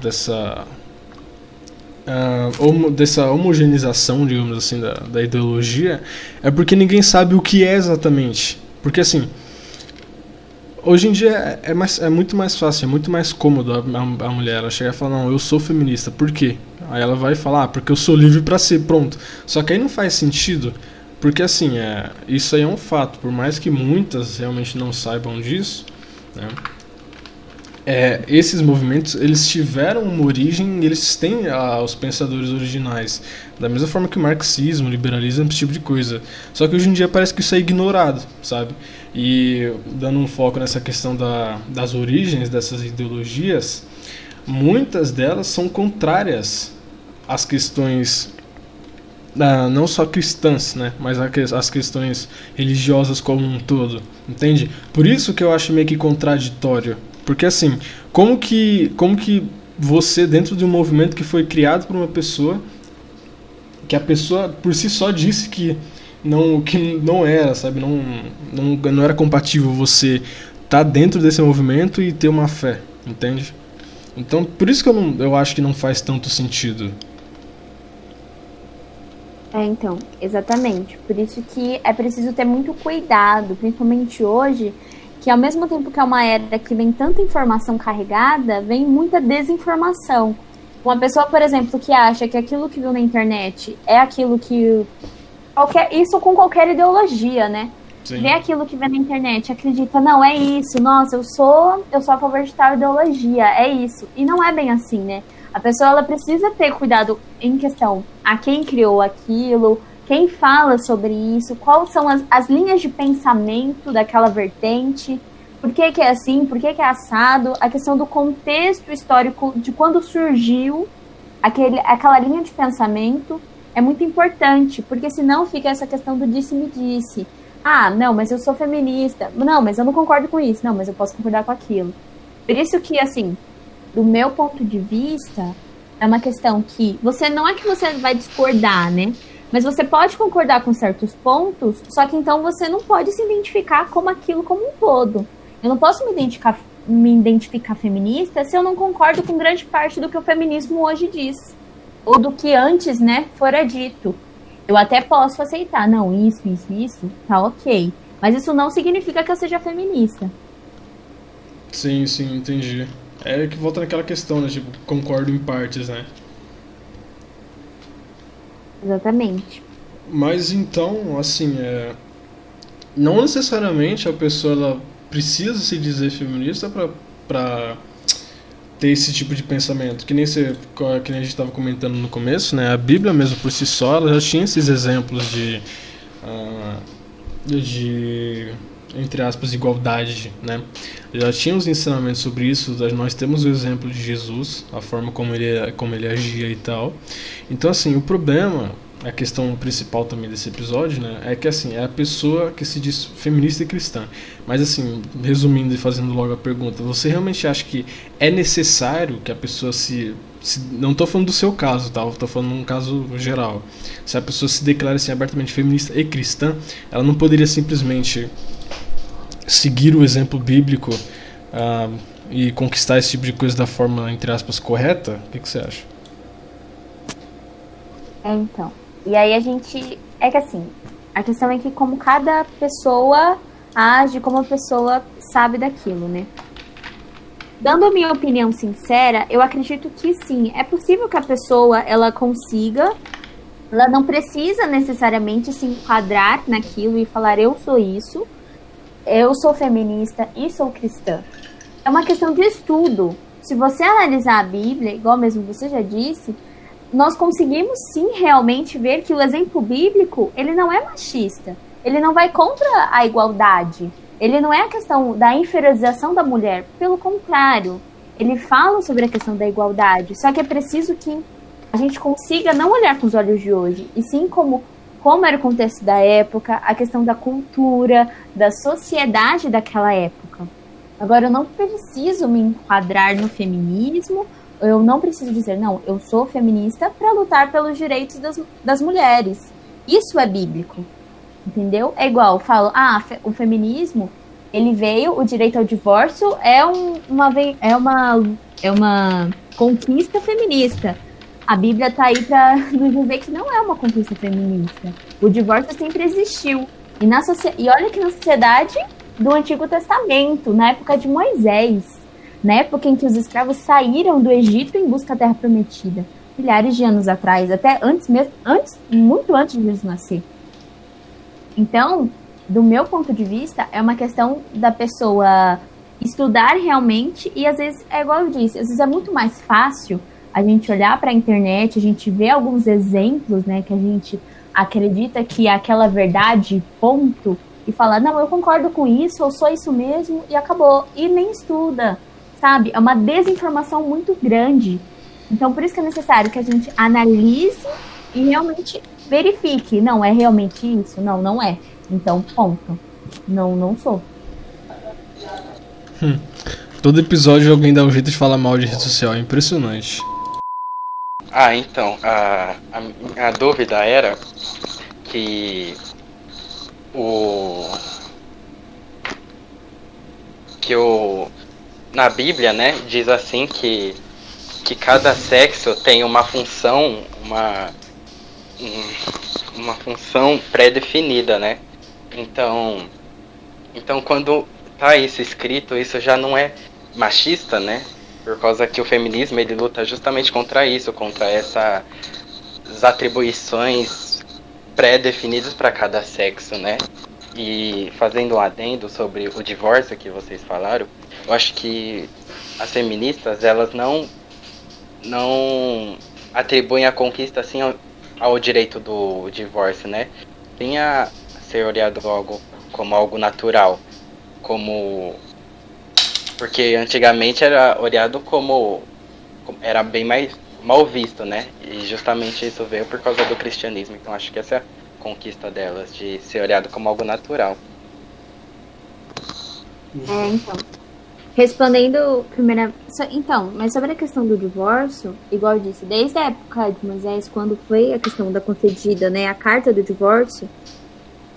homogeneização, digamos assim, da ideologia é porque ninguém sabe o que é exatamente. Porque, assim, hoje em dia é muito mais fácil, é muito mais cômodo a mulher ela chegar e falar, não, eu sou feminista, por quê? Aí ela vai falar, porque eu sou livre pra ser, pronto. Só que aí não faz sentido, porque, assim, isso aí é um fato, por mais que muitas realmente não saibam disso, né? Esses movimentos, eles tiveram uma origem, eles têm os pensadores originais, da mesma forma que o marxismo, o liberalismo, esse tipo de coisa. Só que hoje em dia parece que isso é ignorado, sabe? E dando um foco nessa questão das origens dessas ideologias, muitas delas são contrárias às questões não só cristãs, né, mas as questões religiosas como um todo, entende? Por isso que eu acho meio que contraditório. Porque, assim, como que você, dentro de um movimento que foi criado por uma pessoa, que a pessoa por si só disse que não era, sabe, não era compatível você estar dentro desse movimento e ter uma fé, entende? Então, por isso que eu acho que não faz tanto sentido. Então, exatamente. Por isso que é preciso ter muito cuidado, principalmente hoje, que ao mesmo tempo que é uma era que vem tanta informação carregada, vem muita desinformação. Uma pessoa, por exemplo, que acha que aquilo que viu na internet é aquilo que... isso com qualquer ideologia, né? Sim. Vê aquilo que vê na internet, acredita, não, é isso, nossa, eu sou a favor de tal ideologia, é isso. E não é bem assim, né? A pessoa ela precisa ter cuidado em questão a quem criou aquilo, quem fala sobre isso, quais são as linhas de pensamento daquela vertente, por que é assim, por que é assado, a questão do contexto histórico de quando surgiu aquela linha de pensamento é muito importante, porque senão fica essa questão do disse-me-disse. Ah, não, mas eu sou feminista. Não, mas eu não concordo com isso. Não, mas eu posso concordar com aquilo. Por isso que, assim, do meu ponto de vista, é uma questão que não é que você vai discordar, né? Mas você pode concordar com certos pontos, só que então você não pode se identificar como aquilo como um todo. Eu não posso me identificar feminista se eu não concordo com grande parte do que o feminismo hoje diz. Ou do que antes, né, fora dito. Eu até posso aceitar, não, isso, tá ok. Mas isso não significa que eu seja feminista. Sim, entendi. É que volta naquela questão, né, tipo, concordo em partes, né? Exatamente. Mas então, assim, não necessariamente a pessoa ela precisa se dizer feminista pra ter esse tipo de pensamento. Que nem a gente estava comentando no começo, né? A Bíblia mesmo por si só ela já tinha esses exemplos de entre aspas, igualdade, né? Já tinha os ensinamentos sobre isso, nós temos o exemplo de Jesus, a forma como ele agia e tal. Então, assim, o problema, a questão principal também desse episódio, né, é que, assim, é a pessoa que se diz feminista e cristã. Mas, assim, resumindo e fazendo logo a pergunta, você realmente acha que é necessário que a pessoa não estou falando do seu caso, tá? Estou falando num caso geral. Se a pessoa se declara assim, abertamente feminista e cristã, ela não poderia simplesmente seguir o exemplo bíblico e conquistar esse tipo de coisa da forma, entre aspas, correta? O que você acha? Então, e aí é que assim, a questão é que como cada pessoa age, como a pessoa sabe daquilo, né? Dando a minha opinião sincera, eu acredito que sim, é possível que a pessoa, ela não precisa necessariamente se enquadrar naquilo e falar, eu sou isso, eu sou feminista e sou cristã. É uma questão de estudo. Se você analisar a Bíblia, igual mesmo você já disse, nós conseguimos sim realmente ver que o exemplo bíblico, ele não é machista. Ele não vai contra a igualdade. Ele não é a questão da inferiorização da mulher. Pelo contrário, ele fala sobre a questão da igualdade. Só que é preciso que a gente consiga não olhar com os olhos de hoje, e sim como era o contexto da época, a questão da cultura, da sociedade daquela época. Agora, eu não preciso me enquadrar no feminismo, eu não preciso dizer, não, eu sou feminista para lutar pelos direitos das mulheres. Isso é bíblico, entendeu? É igual, eu falo, o feminismo, ele veio, o direito ao divórcio é uma conquista feminista. A Bíblia está aí para nos dizer que não é uma conquista feminista. O divórcio sempre existiu. E olha que na sociedade do Antigo Testamento, na época de Moisés, na época em que os escravos saíram do Egito em busca da Terra Prometida, milhares de anos atrás, até muito antes de Jesus nascer. Então, do meu ponto de vista, é uma questão da pessoa estudar realmente, e às vezes, é igual eu disse, às vezes é muito mais fácil a gente olhar para a internet, a gente vê alguns exemplos, né, que a gente acredita que é aquela verdade, ponto, e falar, não, eu concordo com isso, eu sou isso mesmo, e acabou. E nem estuda, sabe? É uma desinformação muito grande. Então, por isso que é necessário que a gente analise e realmente verifique. Não, é realmente isso? Não, não é. Então, ponto. Não sou. Todo episódio alguém dá um jeito de falar mal de rede social, é impressionante. Então, a dúvida era que na Bíblia, né, diz assim que cada sexo tem uma função, uma função pré-definida, né? Então quando tá isso escrito, isso já não é machista, né? Por causa que o feminismo, ele luta justamente contra isso, contra essas atribuições pré-definidas para cada sexo, né? E fazendo um adendo sobre o divórcio que vocês falaram, eu acho que as feministas, elas não atribuem a conquista assim ao direito do divórcio, né? Tinha ser olhado como algo natural, porque antigamente era olhado era bem mais mal visto, né? E justamente isso veio por causa do cristianismo. Então acho que essa é a conquista delas, de ser olhado como algo natural. Então. Respondendo primeira. Então, mas sobre a questão do divórcio, igual eu disse, desde a época de Moisés, quando foi a questão da concedida, né, a carta do divórcio,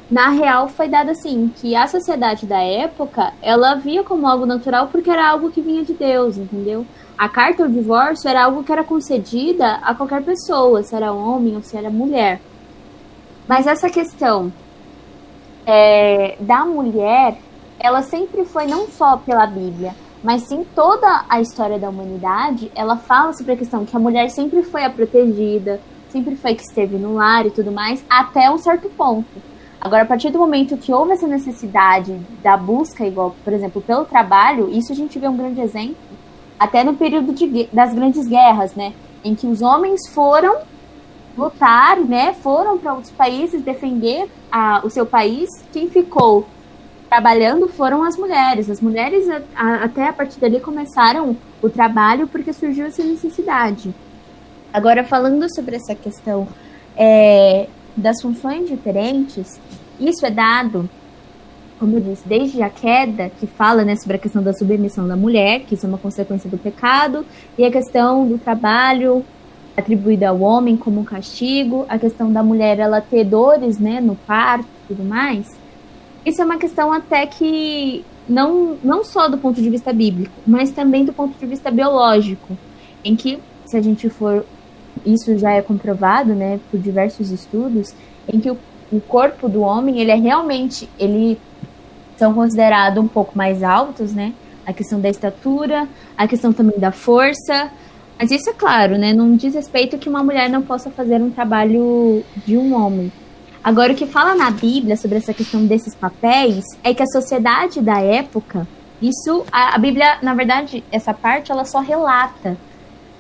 na real foi dado assim, que a sociedade da época, ela via como algo natural porque era algo que vinha de Deus, entendeu? A carta do divórcio era algo que era concedida a qualquer pessoa, se era homem ou se era mulher. Mas essa questão da mulher, ela sempre foi não só pela Bíblia, mas sim toda a história da humanidade, ela fala sobre a questão que a mulher sempre foi a protegida, sempre foi que esteve no lar e tudo mais, até um certo ponto. Agora, a partir do momento que houve essa necessidade da busca, igual, por exemplo, pelo trabalho, isso a gente vê um grande exemplo, até no período das grandes guerras, né, em que os homens foram lutar, né, foram para outros países defender o seu país, quem ficou trabalhando foram as mulheres. As mulheres, até a partir dali, começaram o trabalho porque surgiu essa necessidade. Agora, falando sobre essa questão das funções diferentes, isso é dado, como eu disse, desde a queda, que fala, né, sobre a questão da submissão da mulher, que isso é uma consequência do pecado, e a questão do trabalho atribuído ao homem como um castigo, a questão da mulher ela ter dores, né, no parto e tudo mais. Isso é uma questão até que não só do ponto de vista bíblico, mas também do ponto de vista biológico, em que, se a gente for, isso já é comprovado, né, por diversos estudos, em que o corpo do homem, eles são considerados um pouco mais altos, né, a questão da estatura, a questão também da força, mas isso é claro, né, não diz respeito que uma mulher não possa fazer um trabalho de um homem. Agora, o que fala na Bíblia sobre essa questão desses papéis é que a sociedade da época, a Bíblia, na verdade, essa parte, ela só relata.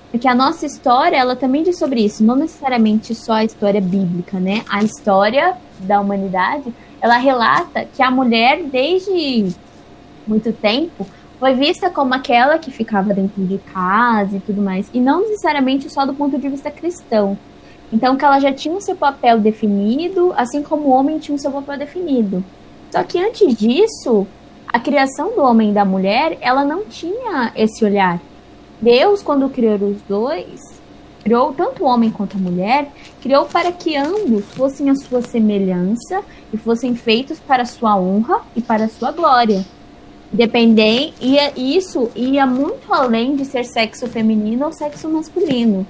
Porque a nossa história, ela também diz sobre isso, não necessariamente só a história bíblica, né? A história da humanidade, ela relata que a mulher, desde muito tempo, foi vista como aquela que ficava dentro de casa e tudo mais, e não necessariamente só do ponto de vista cristão. Então, que ela já tinha o seu papel definido, assim como o homem tinha o seu papel definido. Só que antes disso, a criação do homem e da mulher, ela não tinha esse olhar. Deus, quando criou os dois, criou tanto o homem quanto a mulher, criou para que ambos fossem a sua semelhança e fossem feitos para a sua honra e para a sua glória. Isso ia muito além de ser sexo feminino ou sexo masculino.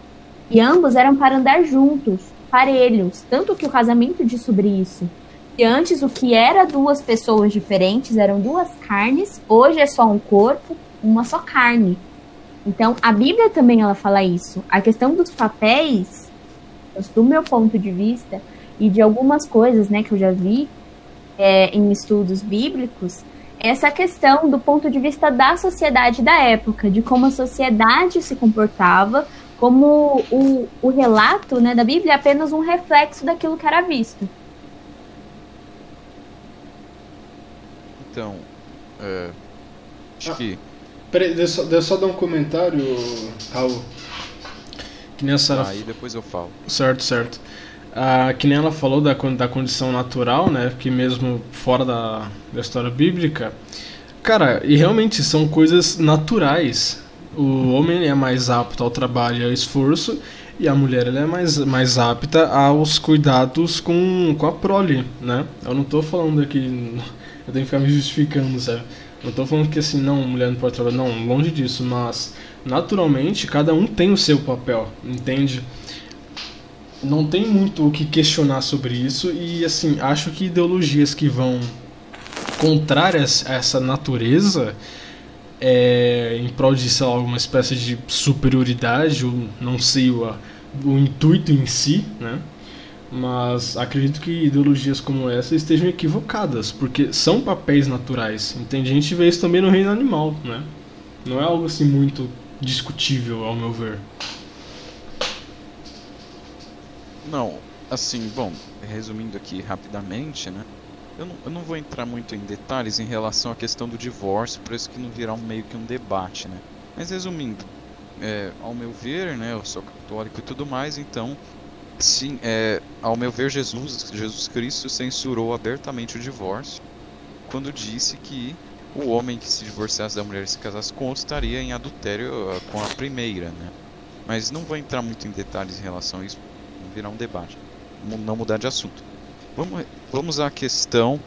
E ambos eram para andar juntos, parelhos. Tanto que o casamento diz sobre isso. E antes o que era duas pessoas diferentes, eram duas carnes, hoje é só um corpo, uma só carne. Então, a Bíblia também ela fala isso. A questão dos papéis, do meu ponto de vista, e de algumas coisas, né, que eu já vi em estudos bíblicos, essa questão do ponto de vista da sociedade da época, de como a sociedade se comportava, como o relato, né, da Bíblia é apenas um reflexo daquilo que era visto. Então, acho que... Peraí, deixa eu só dar um comentário, Raul. Que nem a Sarah... Aí depois eu falo. Certo. Que nem ela falou da condição natural, né, que mesmo fora da história bíblica. Cara, e realmente são coisas naturais. O homem é mais apto ao trabalho e ao esforço, e a mulher ela é mais apta aos cuidados com a prole, né? Eu não tô falando aqui, eu tenho que ficar me justificando, sabe? Não tô falando que assim, não, mulher não pode trabalhar, não, longe disso, mas naturalmente cada um tem o seu papel, entende? Não tem muito o que questionar sobre isso, e assim, acho que ideologias que vão contrárias a essa natureza, em prol de, sei lá, alguma espécie de superioridade, ou não sei o intuito em si, né? Mas acredito que ideologias como essa estejam equivocadas, porque são papéis naturais, entende? A gente vê isso também no reino animal, né? Não é algo assim muito discutível, ao meu ver. Não, assim, bom, resumindo aqui rapidamente, né? Eu não vou entrar muito em detalhes em relação à questão do divórcio, por isso que não virar meio que um debate, né? Mas resumindo, ao meu ver, né, eu sou católico e tudo mais, então, sim, ao meu ver, Jesus Cristo censurou abertamente o divórcio quando disse que o homem que se divorciasse da mulher e se casasse com outra estaria em adultério com a primeira, né? Mas não vou entrar muito em detalhes em relação a isso, não virar um debate, não mudar de assunto. Vamos à questão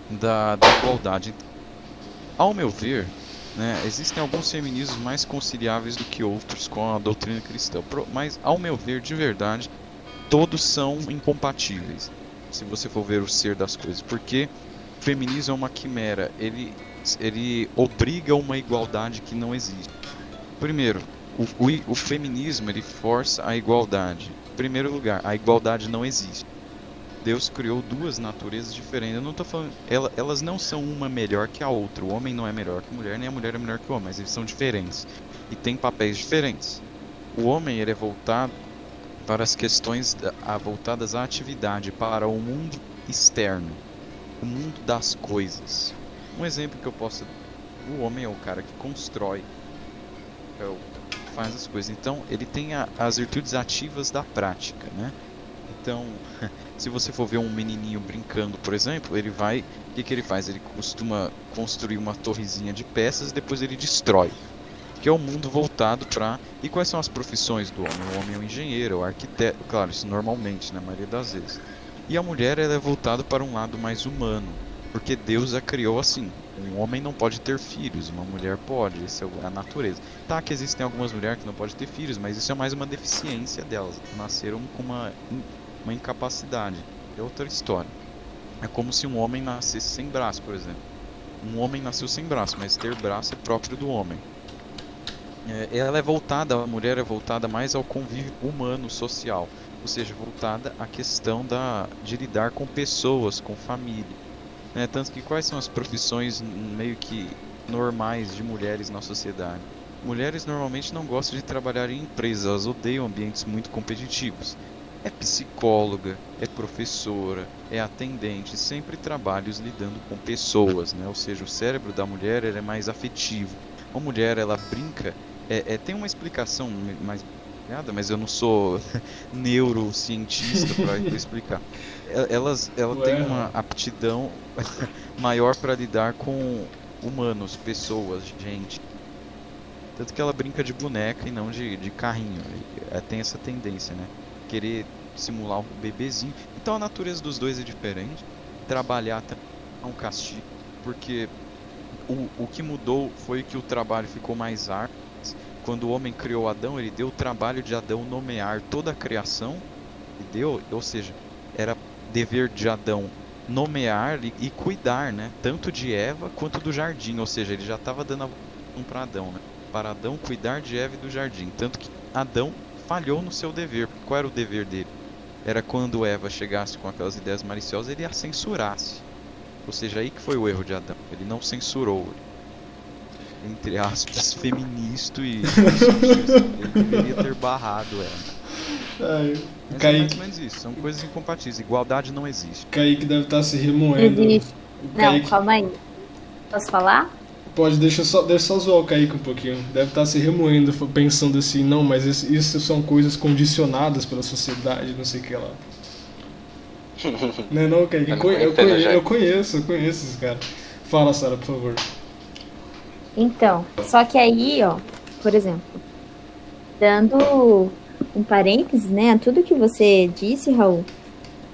da igualdade. Ao meu ver, né, existem alguns feminismos mais conciliáveis do que outros com a doutrina cristã, mas ao meu ver, de verdade, todos são incompatíveis, se você for ver o ser das coisas, porque o feminismo é uma quimera, ele obriga uma igualdade que não existe. Primeiro, o feminismo ele força a igualdade. Em primeiro lugar, a igualdade não existe. Deus criou duas naturezas diferentes. Eu não estou falando, elas não são uma melhor que a outra. O homem não é melhor que a mulher, nem a mulher é melhor que o homem, mas eles são diferentes e têm papéis diferentes. O homem ele é voltado para as questões voltadas à atividade, para o mundo externo, o mundo das coisas. Um exemplo que eu posso, o homem é o cara que constrói, faz as coisas. Então ele tem as virtudes ativas da prática, né? Então, se você for ver um menininho brincando, por exemplo, ele vai... O que ele faz? Ele costuma construir uma torrezinha de peças e depois ele destrói. Que é o mundo voltado para... E quais são as profissões do homem? O homem é o engenheiro, o arquiteto... Claro, isso normalmente, na maioria das vezes. E a mulher ela é voltada para um lado mais humano. Porque Deus a criou assim. Um homem não pode ter filhos, uma mulher pode. Essa é a natureza. Tá que existem algumas mulheres que não podem ter filhos, mas isso é mais uma deficiência delas. Nasceram com uma incapacidade. É outra história. É como se um homem nascesse sem braço, por exemplo. Um homem nasceu sem braço, mas ter braço é próprio do homem. Ela é voltada, a mulher é voltada mais ao convívio humano, social. Ou seja, voltada à questão de lidar com pessoas, com família. Tanto que quais são as profissões meio que normais de mulheres na sociedade? Mulheres normalmente não gostam de trabalhar em empresas, elas odeiam ambientes muito competitivos. É psicóloga, é professora, é atendente, sempre trabalhos lidando com pessoas, né? Ou seja, o cérebro da mulher é mais afetivo. A mulher, ela brinca, tem uma explicação mais complicada, mas eu não sou neurocientista para explicar. Ela tem uma aptidão maior para lidar com humanos, pessoas, gente. Tanto que ela brinca de boneca e não de carrinho. Tem essa tendência, né? Querer simular um bebezinho. Então a natureza dos dois é diferente. Trabalhar também é um castigo, porque o que mudou foi que o trabalho ficou mais árduo. Quando o homem criou Adão, ele deu o trabalho de Adão nomear toda a criação. Ou seja, era dever de Adão nomear e cuidar, né? Tanto de Eva quanto do jardim. Ou seja, ele já estava dando a vontade para Adão, né? Para Adão cuidar de Eva e do jardim. Tanto que Adão falhou no seu dever. Qual era o dever dele? Era quando Eva chegasse com aquelas ideias maliciosas, ele a censurasse. Ou seja, aí que foi o erro de Adão. Ele não censurou. Entre aspas, feminista e ele deveria ter barrado ela. Mas é mais ou menos isso. São coisas incompatíveis. Igualdade não existe. Kaique deve estar se remoendo. Existe. Não, calma aí. Posso falar? Pode, deixa só zoar o Kaique um pouquinho. Deve estar se remoendo, pensando assim, não, mas isso são coisas condicionadas pela sociedade, não sei o que lá. Não, Kaique, eu conheço esses caras. Fala, Sara, por favor. Então, só que aí, ó, por exemplo, dando um parênteses, né, a tudo que você disse, Raul,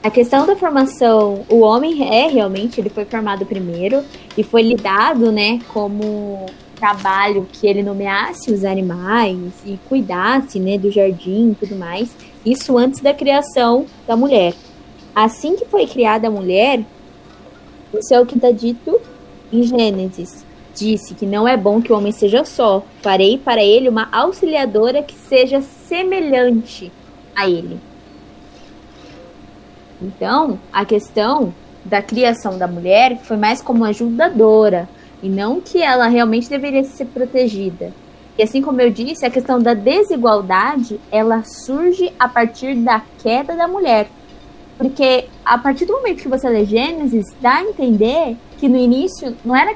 a questão da formação, o homem realmente, ele foi formado primeiro e foi lidado, né, como trabalho que ele nomeasse os animais e cuidasse, né, do jardim e tudo mais, isso antes da criação da mulher. Assim que foi criada a mulher, isso é o que está dito em Gênesis. Disse que não é bom que o homem seja só. Farei para ele uma auxiliadora que seja semelhante a ele. Então, a questão da criação da mulher foi mais como ajudadora. E não que ela realmente deveria ser protegida. E assim como eu disse, a questão da desigualdade, ela surge a partir da queda da mulher. Porque a partir do momento que você lê Gênesis, dá a entender que no início não era a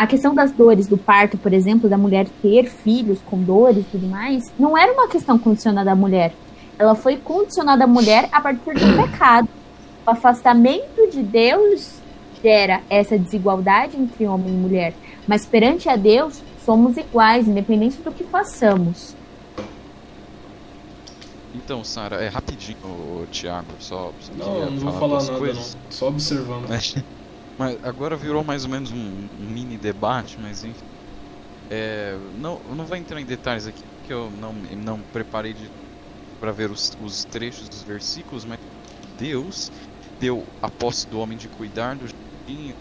questão das dores do parto, por exemplo, da mulher ter filhos com dores e tudo mais, não era uma questão condicionada à mulher. Ela foi condicionada à mulher a partir do pecado. O afastamento de Deus gera essa desigualdade entre homem e mulher. Mas perante a Deus, somos iguais, independente do que façamos. Então, Sara, rapidinho, Thiago, só Não vou falar nada coisas. Não, só observando. Mas agora virou mais ou menos um mini debate, mas enfim. Não vai entrar em detalhes aqui, porque eu não preparei para ver os trechos dos versículos, mas Deus deu a posse do homem de cuidar do jardim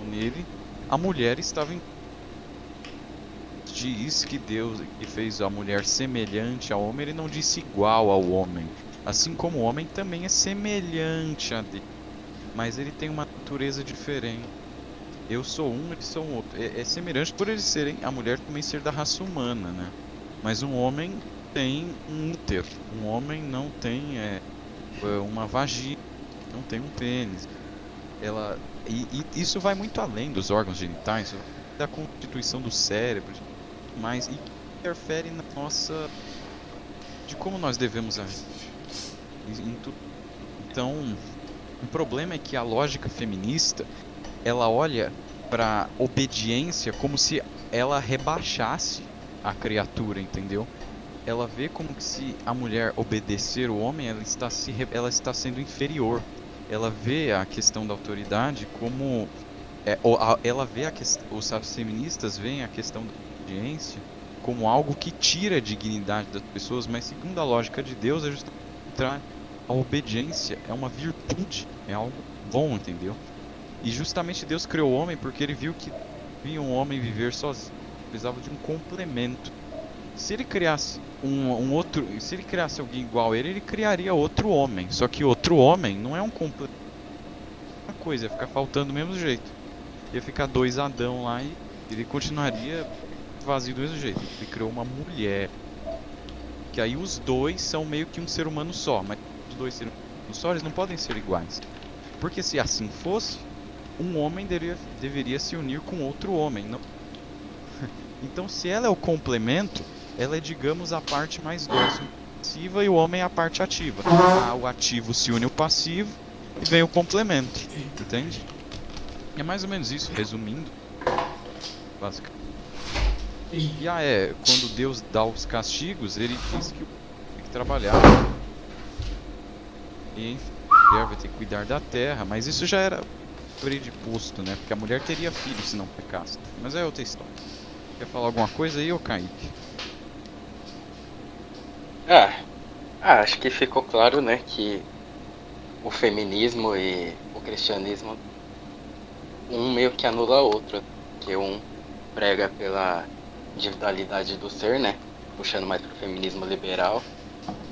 nele, a mulher estava em... Diz que Deus que fez a mulher semelhante ao homem, ele não disse igual ao homem. Assim como o homem também é semelhante a Deus, mas ele tem uma natureza diferente. Eu sou um, eles são outro. É semelhante por eles serem, a mulher também ser da raça humana, né? Mas um homem tem um útero, um homem não tem uma vagina, não tem um pênis. E isso vai muito além dos órgãos genitais, da constituição do cérebro, mas interfere na nossa... de como nós devemos agir. Então, o problema é que a lógica feminista, ela olha para obediência como se ela rebaixasse a criatura, entendeu? Ela vê como que se a mulher obedecer o homem, ela está sendo inferior. Ela vê a questão da autoridade como... ela vê os feministas veem a questão da obediência como algo que tira a dignidade das pessoas, mas segundo a lógica de Deus, é justamente a obediência é uma virtude, é algo bom, entendeu? E justamente Deus criou o homem porque ele viu que via um homem viver sozinho, precisava de um complemento. Se ele criasse se ele criasse alguém igual a ele criaria outro homem. Só que outro homem não é um complemento. Uma coisa, ia ficar faltando do mesmo jeito. Ia ficar 2 Adão lá e ele continuaria vazio do mesmo jeito. Ele criou uma mulher. Que aí os dois são meio que um ser humano só. Mas os dois seres humanos só, eles não podem ser iguais. Porque se assim fosse, um homem deveria se unir com outro homem. Não... Então, se ela é o complemento, ela é, digamos, a parte mais dócil passiva e o homem é a parte ativa. O ativo se une ao passivo e vem o complemento. Entende? É mais ou menos isso, resumindo. Basicamente. E quando Deus dá os castigos, ele diz que tem que trabalhar. E enfim, a mulher vai ter que cuidar da terra, mas isso já era predisposto, né? Porque a mulher teria filho se não pecasse. Mas é outra história. Quer falar alguma coisa aí, ô Kaique? Acho que ficou claro, né, que o feminismo e o cristianismo, um meio que anula o outro, que um prega pela individualidade do ser, né, puxando mais pro feminismo liberal,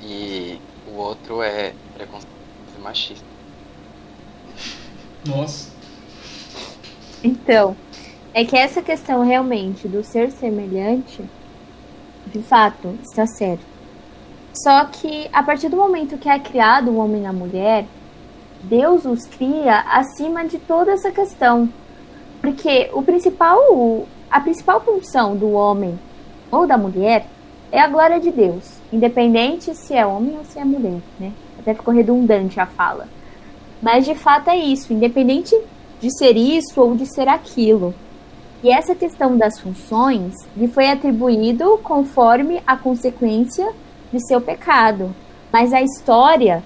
e o outro é preconceito machista. Nossa. Então, é que essa questão realmente do ser semelhante, de fato, está certo. Só que a partir do momento que é criado o homem e a mulher, Deus os cria acima de toda essa questão. Porque a principal função do homem ou da mulher é a glória de Deus, independente se é homem ou se é mulher, né? Até ficou redundante a fala. Mas de fato é isso, independente de ser isso ou de ser aquilo. E essa questão das funções lhe foi atribuído conforme a consequência de seu pecado. Mas a história,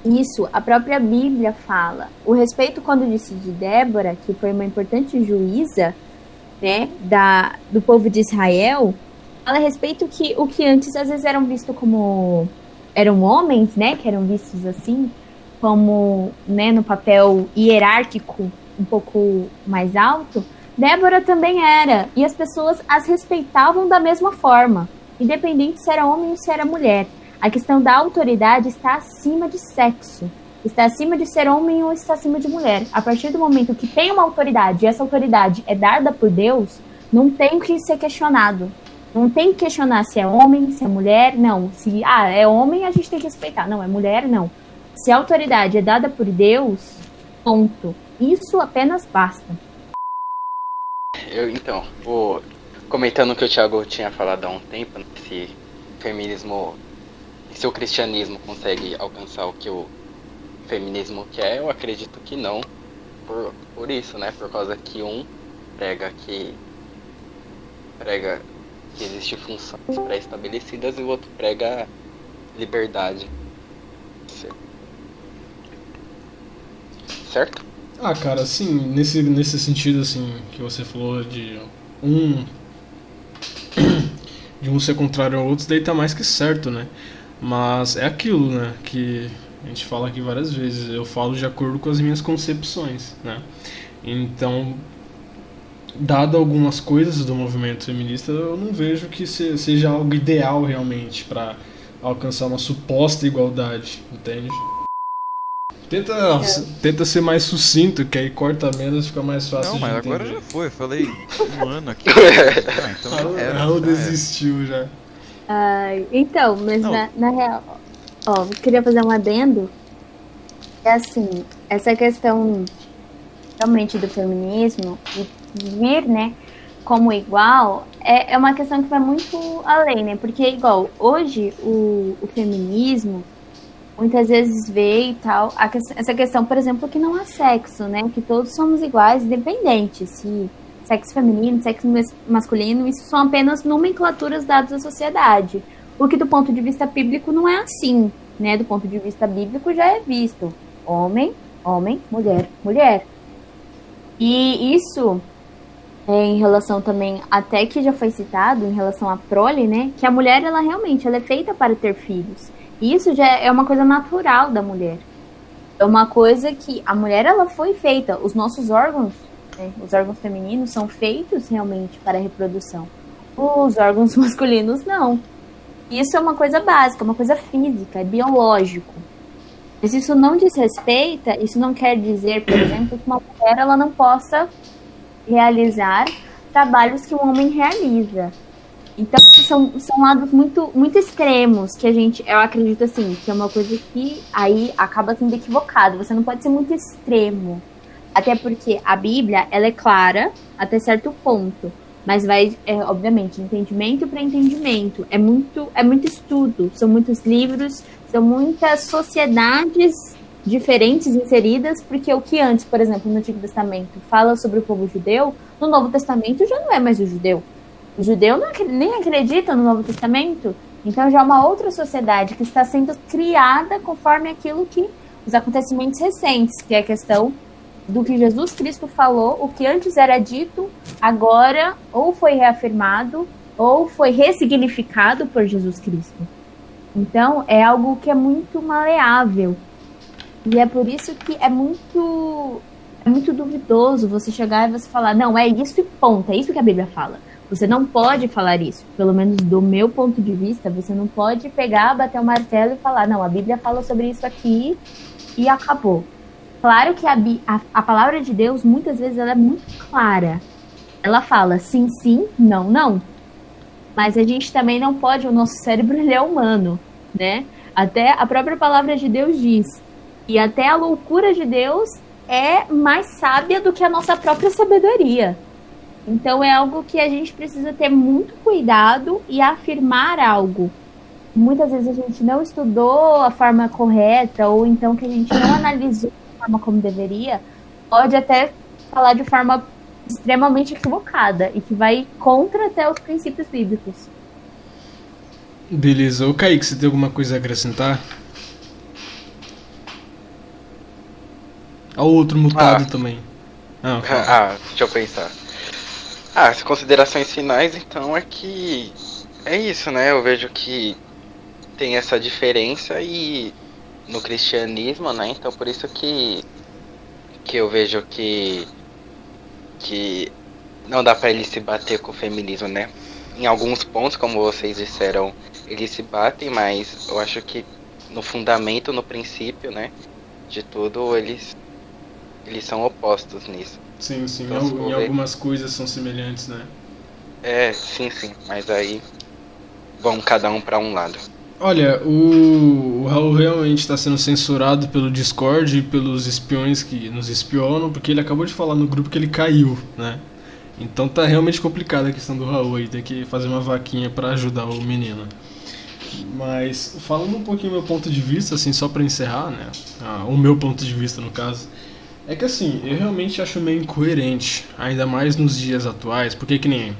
isso, a própria Bíblia fala. O respeito quando disse de Débora, que foi uma importante juíza, né, do povo de Israel, fala a respeito que o que antes às vezes eram vistos como... eram homens, né, que eram vistos assim, como, né, no papel hierárquico um pouco mais alto, Débora também era. E as pessoas as respeitavam da mesma forma, independente se era homem ou se era mulher. A questão da autoridade está acima de sexo. Está acima de ser homem ou está acima de mulher. A partir do momento que tem uma autoridade e essa autoridade é dada por Deus, não tem que ser questionado. Não tem que questionar se é homem, se é mulher, não. Se é homem, a gente tem que respeitar. Não, é mulher, não. Se a autoridade é dada por Deus, ponto. Isso apenas basta. Então, comentando o que o Thiago tinha falado há um tempo, se o feminismo, se o cristianismo consegue alcançar o que o feminismo quer, eu acredito que não. Por isso, né? Por causa que um prega que existe funções pré-estabelecidas e o outro prega liberdade. Certo? Ah, cara, assim, nesse sentido, assim, que você falou de um ser contrário ao outro, daí tá mais que certo, né? Mas é aquilo, né, que a gente fala aqui várias vezes, eu falo de acordo com as minhas concepções, né? Então, dado algumas coisas do movimento feminista, eu não vejo que seja algo ideal realmente para alcançar uma suposta igualdade, entende? Tenta ser mais sucinto, que aí corta menos e fica mais fácil de entender. Não, mas agora já foi, eu falei um ano aqui. Então já era. Raul desistiu já. Então, mas na real, eu queria fazer um adendo. É assim, essa questão realmente do feminismo e vir, né, como igual, é uma questão que vai muito além, né? Porque, igual, hoje o feminismo muitas vezes vê e tal, essa questão, por exemplo, que não há sexo, né? Que todos somos iguais, independente se sexo feminino, sexo masculino, isso são apenas nomenclaturas dadas à sociedade. O que do ponto de vista bíblico não é assim, né? Do ponto de vista bíblico já é visto homem, mulher, mulher. E isso, em relação também, até que já foi citado, em relação à prole, né? Que a mulher, ela realmente ela é feita para ter filhos. E isso já é uma coisa natural da mulher. É uma coisa que a mulher, ela foi feita. Os nossos órgãos, né, os órgãos femininos, são feitos realmente para a reprodução. Os órgãos masculinos, não. Isso é uma coisa básica, uma coisa física, é biológico. Mas isso não desrespeita, isso não quer dizer, por exemplo, que uma mulher ela não possa realizar trabalhos que um homem realiza. Então, são lados muito, muito extremos que eu acredito assim, que é uma coisa que aí acaba sendo equivocado. Você não pode ser muito extremo. Até porque a Bíblia, ela é clara até certo ponto. Mas vai, obviamente, de entendimento para entendimento. É muito estudo, são muitos livros, são muitas sociedades diferentes inseridas, porque o que antes, por exemplo, no Antigo Testamento fala sobre o povo judeu, no Novo Testamento já não é mais o judeu. O judeu nem acredita no Novo Testamento, então já é uma outra sociedade que está sendo criada conforme aquilo que os acontecimentos recentes, que é a questão do que Jesus Cristo falou, o que antes era dito, agora ou foi reafirmado ou foi ressignificado por Jesus Cristo. Então é algo que é muito maleável e é por isso que é muito duvidoso você chegar e você falar, não, é isso e ponto, é isso que a Bíblia fala. Você não pode falar isso, pelo menos do meu ponto de vista, você não pode pegar, bater o martelo e falar, não, a Bíblia fala sobre isso aqui e acabou. Claro que a palavra de Deus, muitas vezes, ela é muito clara. Ela fala sim, sim, não, não. Mas a gente também não pode, o nosso cérebro ele é humano, né? Até a própria palavra de Deus diz. E até a loucura de Deus é mais sábia do que a nossa própria sabedoria. Então é algo que a gente precisa ter muito cuidado e afirmar algo. Muitas vezes a gente não estudou a forma correta, ou então que a gente não analisou a forma como deveria, pode até falar de forma extremamente equivocada e que vai contra até os princípios bíblicos. Beleza. Ô Kaique, você tem alguma coisa a acrescentar? Ao outro mutado também. Deixa eu pensar. As considerações finais, então, é que é isso, né? Eu vejo que tem essa diferença e no cristianismo, né? Então, por isso que eu vejo que não dá pra ele se bater com o feminismo, né? Em alguns pontos, como vocês disseram, eles se batem, mas eu acho que no fundamento, no princípio, né? De tudo, eles são opostos nisso. Sim, Então, em algumas coisas são semelhantes, né? Sim, mas aí vão cada um pra um lado. Olha, o Raul realmente está sendo censurado pelo Discord e pelos espiões que nos espionam, porque ele acabou de falar no grupo que ele caiu, né? Então tá realmente complicada a questão do Raul aí, tem que fazer uma vaquinha pra ajudar o menino. Mas falando um pouquinho do meu ponto de vista, assim, só pra encerrar, né? O meu ponto de vista no caso, é que assim, eu realmente acho meio incoerente, ainda mais nos dias atuais, porque que nem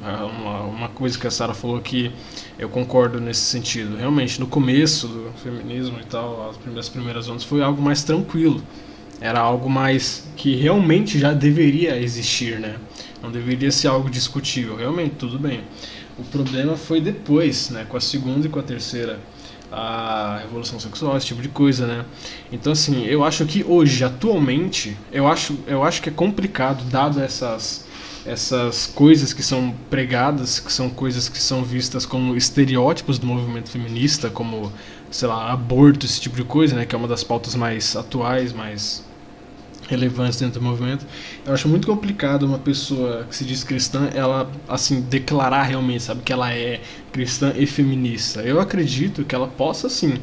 uma coisa que a Sarah falou que eu concordo nesse sentido. Realmente, no começo do feminismo e tal, as primeiras ondas, foi algo mais tranquilo. Era algo mais que realmente já deveria existir, né? Não deveria ser algo discutível. Realmente, tudo bem. O problema foi depois, né? Com a segunda e com a terceira, a revolução sexual, esse tipo de coisa, né? Então, assim, eu acho que hoje, atualmente, eu acho que é complicado, dado essas coisas que são pregadas, que são coisas que são vistas como estereótipos do movimento feminista, como, sei lá, aborto, esse tipo de coisa, né? Que é uma das pautas mais atuais, mais relevantes dentro do movimento. Eu acho muito complicado uma pessoa que se diz cristã, ela, assim, declarar realmente, sabe, que ela é cristã e feminista. Eu acredito que ela possa, assim,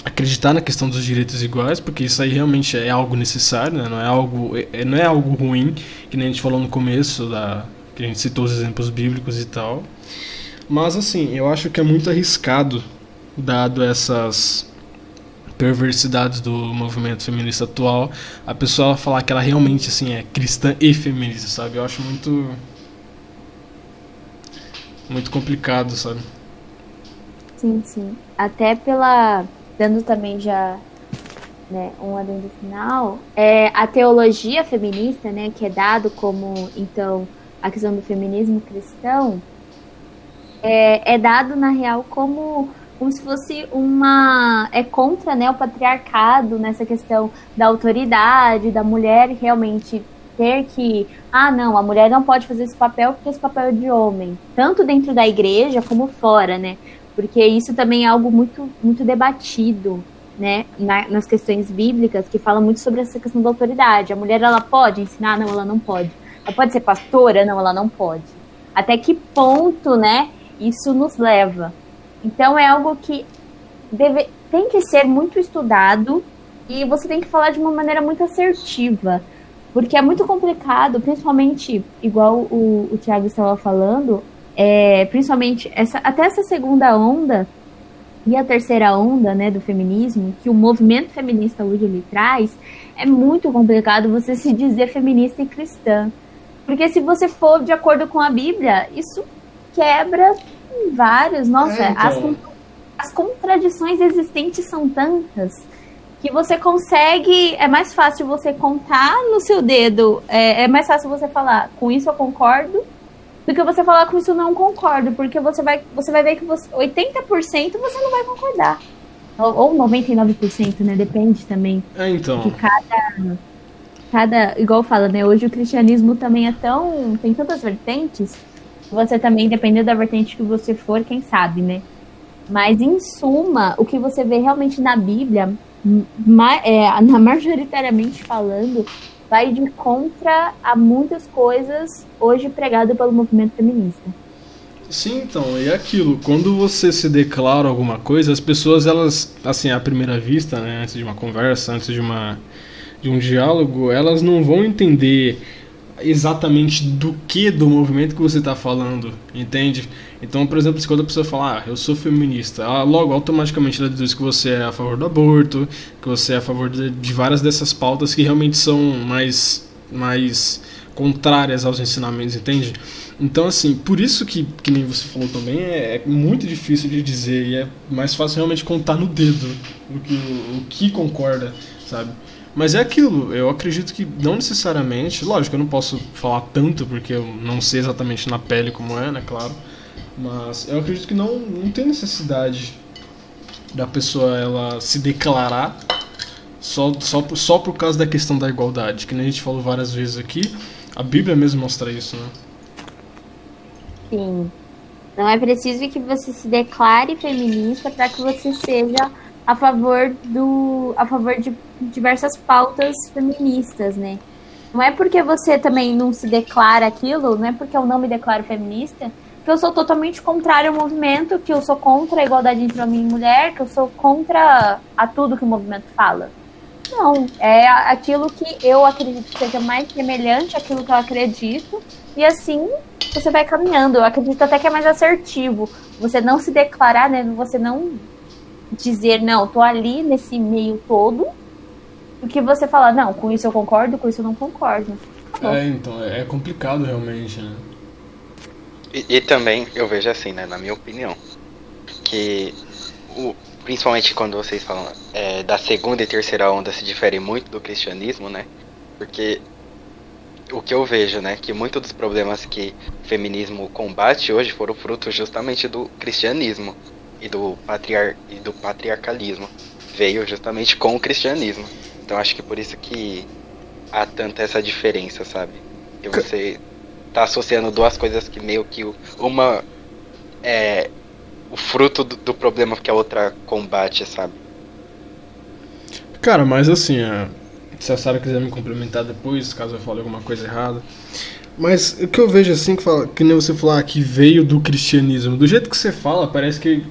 acreditar na questão dos direitos iguais, porque isso aí realmente é algo necessário, né? Não é algo ruim, que nem a gente falou no começo, que a gente citou os exemplos bíblicos e tal. Mas, assim, eu acho que é muito arriscado, dado essas perversidades do movimento feminista atual, a pessoa falar que ela realmente, assim, é cristã e feminista, sabe? Eu acho muito complicado, sabe? Sim. Até dando também já, né, um adendo final, a teologia feminista, né, que é dado como, então, a questão do feminismo cristão, é dado, na real, como se fosse contra, né, o patriarcado, nessa questão da autoridade, da mulher realmente ter que, não, a mulher não pode fazer esse papel porque esse papel é de homem, tanto dentro da igreja como fora, né, porque isso também é algo muito, muito debatido, né, nas questões bíblicas, que fala muito sobre essa questão da autoridade. A mulher, ela pode ensinar? Não, ela não pode. Ela pode ser pastora? Não, ela não pode. Até que ponto, né, isso nos leva? Então é algo que tem que ser muito estudado e você tem que falar de uma maneira muito assertiva, porque é muito complicado, principalmente, igual o Thiago estava falando, principalmente até essa segunda onda e a terceira onda, né, do feminismo, que o movimento feminista hoje ele traz, é muito complicado você se dizer feminista e cristã. Porque se você for de acordo com a Bíblia, isso quebra vários. Nossa, então. as contradições existentes são tantas que você consegue, é mais fácil você contar no seu dedo, é mais fácil você falar, com isso eu concordo, do que você falar com isso eu não concordo, porque você vai ver que 80% você não vai concordar. Ou 99%, né? Depende também. Então. Que igual fala, né? Hoje o cristianismo também tem tantas vertentes, você também, dependendo da vertente que você for, quem sabe, né? Mas, em suma, o que você vê realmente na Bíblia, majoritariamente falando, vai de contra a muitas coisas hoje pregado pelo movimento feminista. Sim, então, e aquilo, quando você se declara alguma coisa, as pessoas, elas, assim, à primeira vista, né, antes de uma conversa, antes de um diálogo, elas não vão entender exatamente do movimento que você está falando, entende? Então, por exemplo, se quando a pessoa fala, eu sou feminista, logo, automaticamente ela diz que você é a favor do aborto, que você é a favor de várias dessas pautas que realmente são mais contrárias aos ensinamentos, entende? Então, assim, por isso que nem você falou também, é muito difícil de dizer e é mais fácil realmente contar no dedo o que concorda, sabe? Mas é aquilo, eu acredito que não necessariamente, lógico, eu não posso falar tanto porque eu não sei exatamente na pele como é, né, claro, mas eu acredito que não tem necessidade da pessoa ela se declarar só por causa da questão da igualdade, que nem a gente falou várias vezes aqui, a Bíblia mesmo mostra isso, né? Sim, não é preciso que você se declare feminista para que você seja a favor de diversas pautas feministas, né? Não é porque você também não se declara aquilo, não é porque eu não me declaro feminista, que eu sou totalmente contrário ao movimento, que eu sou contra a igualdade entre homem e mulher, que eu sou contra a tudo que o movimento fala. Não, é aquilo que eu acredito que seja mais semelhante àquilo que eu acredito, e assim você vai caminhando. Eu acredito até que é mais assertivo você não se declarar, né? Você não dizer, não, tô ali nesse meio todo, do que você falar, não, com isso eu concordo, com isso eu não concordo. Então, é complicado realmente, né? E também eu vejo assim, né, na minha opinião, que principalmente quando vocês falam da segunda e terceira onda se difere muito do cristianismo, né? Porque o que eu vejo, né, que muitos dos problemas que o feminismo combate hoje foram fruto justamente do cristianismo e do patriarcalismo. Veio justamente com o cristianismo. Então acho que por isso que há tanta essa diferença, sabe? Que você tá associando duas coisas que meio que uma é o fruto do problema que a outra combate, sabe? Cara, mas assim, se a Sarah quiser me complementar depois, caso eu fale alguma coisa errada. Mas o que eu vejo assim, que nem você falar que veio do cristianismo, do jeito que você fala, parece que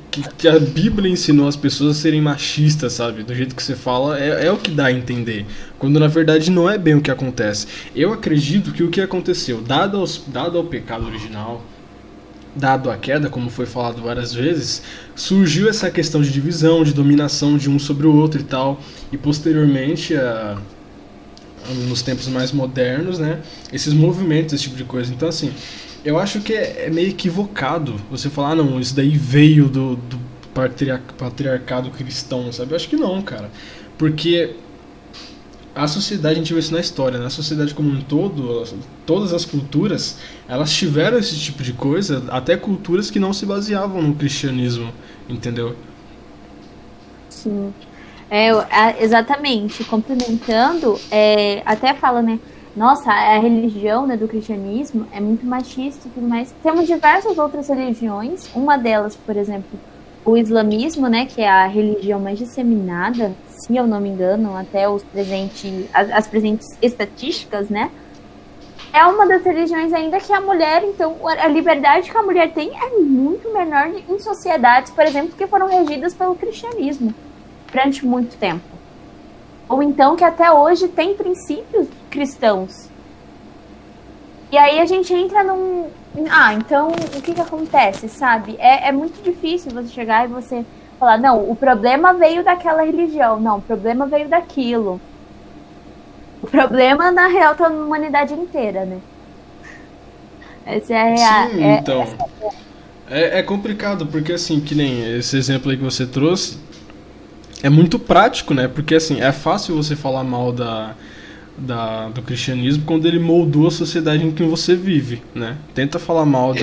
a Bíblia ensinou as pessoas a serem machistas, sabe? Do jeito que você fala, é o que dá a entender. Quando na verdade não é bem o que acontece. Eu acredito que o que aconteceu, dado ao pecado original, dado a queda, como foi falado várias vezes, surgiu essa questão de divisão, de dominação de um sobre o outro e tal, e posteriormente nos tempos mais modernos, né, esses movimentos, esse tipo de coisa. Então, assim, eu acho que é meio equivocado você falar, não, isso daí veio do patriarcado cristão, sabe? Eu acho que não, cara. Porque a sociedade, a gente vê isso na história, né? A sociedade como um todo, todas as culturas, elas tiveram esse tipo de coisa, até culturas que não se baseavam no cristianismo, entendeu? Sim. Exatamente, complementando, até fala, né, nossa, a religião, né, do cristianismo é muito machista e tudo mais. Temos diversas outras religiões, uma delas, por exemplo, o islamismo, né, que é a religião mais disseminada, se eu não me engano, até as presentes estatísticas, né, é uma das religiões ainda que a mulher, então, a liberdade que a mulher tem é muito menor em sociedades, por exemplo, que foram regidas pelo cristianismo durante muito tempo. Ou então que até hoje tem princípios cristãos. E aí a gente entra então o que acontece, sabe? É muito difícil você chegar e você falar, não, o problema veio daquela religião, não, o problema veio daquilo. O problema, na real, tá na humanidade inteira, né? Essa é a real. Sim, então. É complicado, porque assim, que nem esse exemplo aí que você trouxe, é muito prático, né? Porque assim, é fácil você falar mal do cristianismo quando ele moldou a sociedade em que você vive, né? Tenta falar mal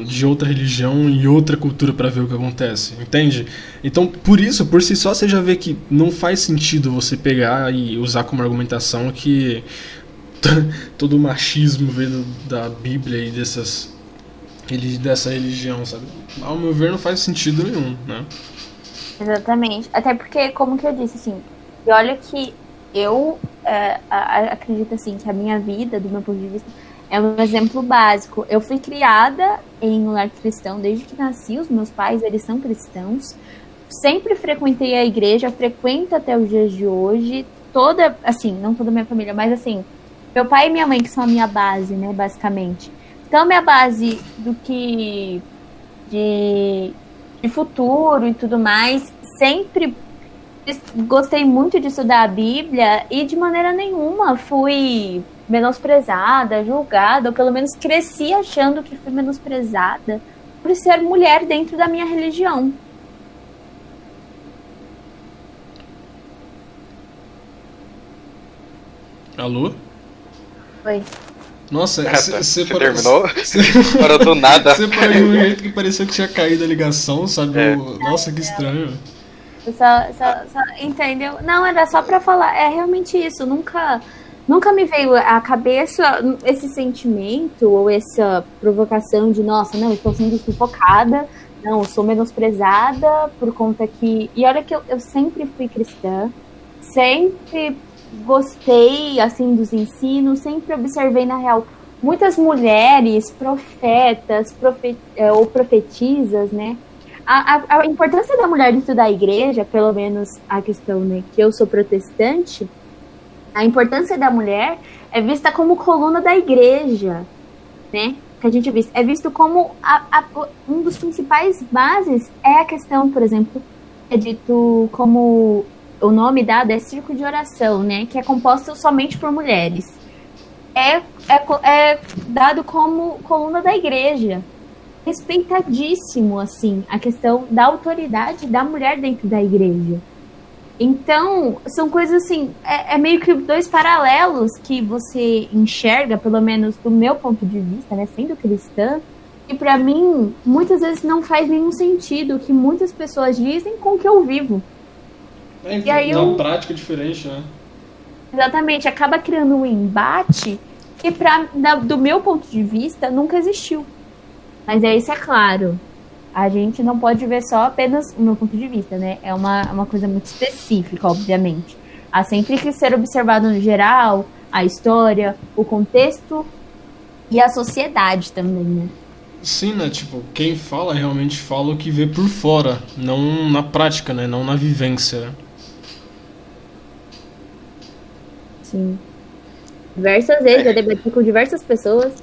de outra religião e outra cultura pra ver o que acontece, entende? Então, por si só, você já vê que não faz sentido você pegar e usar como argumentação que todo o machismo veio da Bíblia e dessa religião, sabe? Ao meu ver, não faz sentido nenhum, né? Exatamente. Até porque, como que eu disse, assim, e olha que eu acredito, assim, que a minha vida, do meu ponto de vista, é um exemplo básico. Eu fui criada em um lar cristão desde que nasci, os meus pais, eles são cristãos. Sempre frequentei a igreja, frequento até os dias de hoje. Toda, assim, não toda a minha família, mas assim, meu pai e minha mãe que são a minha base, né, basicamente. Então, a minha base do que de futuro e tudo mais, sempre gostei muito de estudar a Bíblia e de maneira nenhuma fui menosprezada, julgada, ou pelo menos cresci achando que fui menosprezada por ser mulher dentro da minha religião. Alô? Oi. Nossa, você terminou? Parou do nada. Você parou de um jeito que pareceu que tinha caído a ligação, sabe? Nossa, que estranho. Entendeu? Não, era só pra falar. É realmente isso. Nunca me veio à cabeça esse sentimento ou essa provocação de, nossa, não, estou sendo sufocada, não, eu sou menosprezada por conta que... E olha que eu sempre fui cristã, sempre gostei, assim, dos ensinos, sempre observei, na real, muitas mulheres, profetas, ou profetisas, né? A importância da mulher dentro da igreja, pelo menos a questão, né, que eu sou protestante, a importância da mulher é vista como coluna da igreja, né? Que a gente é visto como um dos principais bases é a questão, por exemplo, é dito como o nome dado é círculo de oração, né? Que é composto somente por mulheres. É dado como coluna da igreja. Respeitadíssimo, assim, a questão da autoridade da mulher dentro da igreja. Então, são coisas assim, é meio que dois paralelos que você enxerga, pelo menos do meu ponto de vista, né, sendo cristã, e pra mim, muitas vezes não faz nenhum sentido o que muitas pessoas dizem com o que eu vivo. E aí na prática é diferente, né? Exatamente, acaba criando um embate que, do meu ponto de vista, nunca existiu. Mas isso é claro, a gente não pode ver só apenas o meu ponto de vista, né? É uma coisa muito específica, obviamente. Há sempre que ser observado no geral, a história, o contexto e a sociedade também, né? Sim, né? Tipo, quem fala realmente fala o que vê por fora, não na prática, né? Não na vivência. Sim. Diversas vezes eu debati com diversas pessoas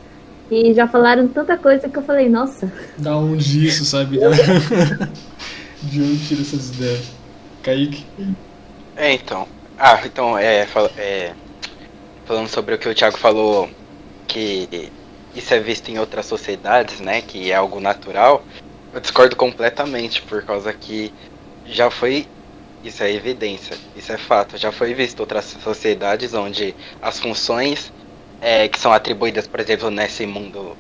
e já falaram tanta coisa que eu falei, nossa. Da onde isso, sabe? De onde tira essas ideias? Kaique? Então, falando sobre o que o Thiago falou, que isso é visto em outras sociedades, né, que é algo natural, eu discordo completamente, por causa que já foi, isso é evidência, isso é fato, já foi visto em outras sociedades onde as funções que são atribuídas, por exemplo, nesse mundo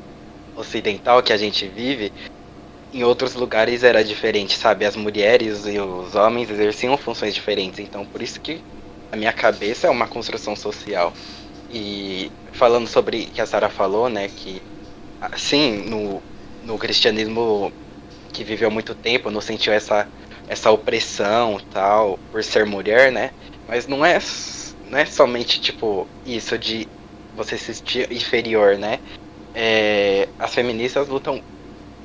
ocidental que a gente vive, em outros lugares era diferente, sabe? As mulheres e os homens exerciam funções diferentes, então por isso que a minha cabeça é uma construção social. E falando sobre o que a Sarah falou, né, que sim, no cristianismo que viveu muito tempo, não sentiu essa opressão tal, por ser mulher, né, mas não é somente tipo isso de você se sentir inferior, né? As feministas lutam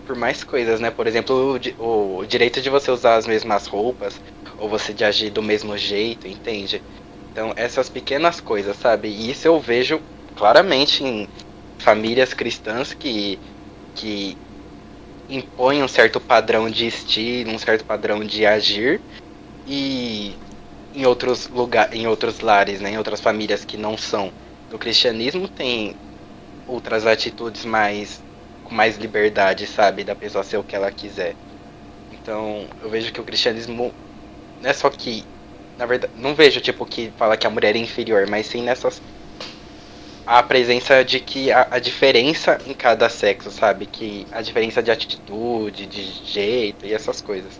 por mais coisas, né? Por exemplo, o direito de você usar as mesmas roupas, ou você de agir do mesmo jeito, entende? Então, essas pequenas coisas, sabe? E isso eu vejo claramente em famílias cristãs que impõem um certo padrão de estilo, um certo padrão de agir, e em outros lares, né? Em outras famílias que não são do cristianismo, tem outras atitudes com mais liberdade, sabe, da pessoa ser o que ela quiser. Então, eu vejo que o cristianismo não é só que, na verdade, não vejo tipo que fala que a mulher é inferior, mas sim a presença de que a diferença em cada sexo, sabe, que a diferença de atitude, de jeito e essas coisas.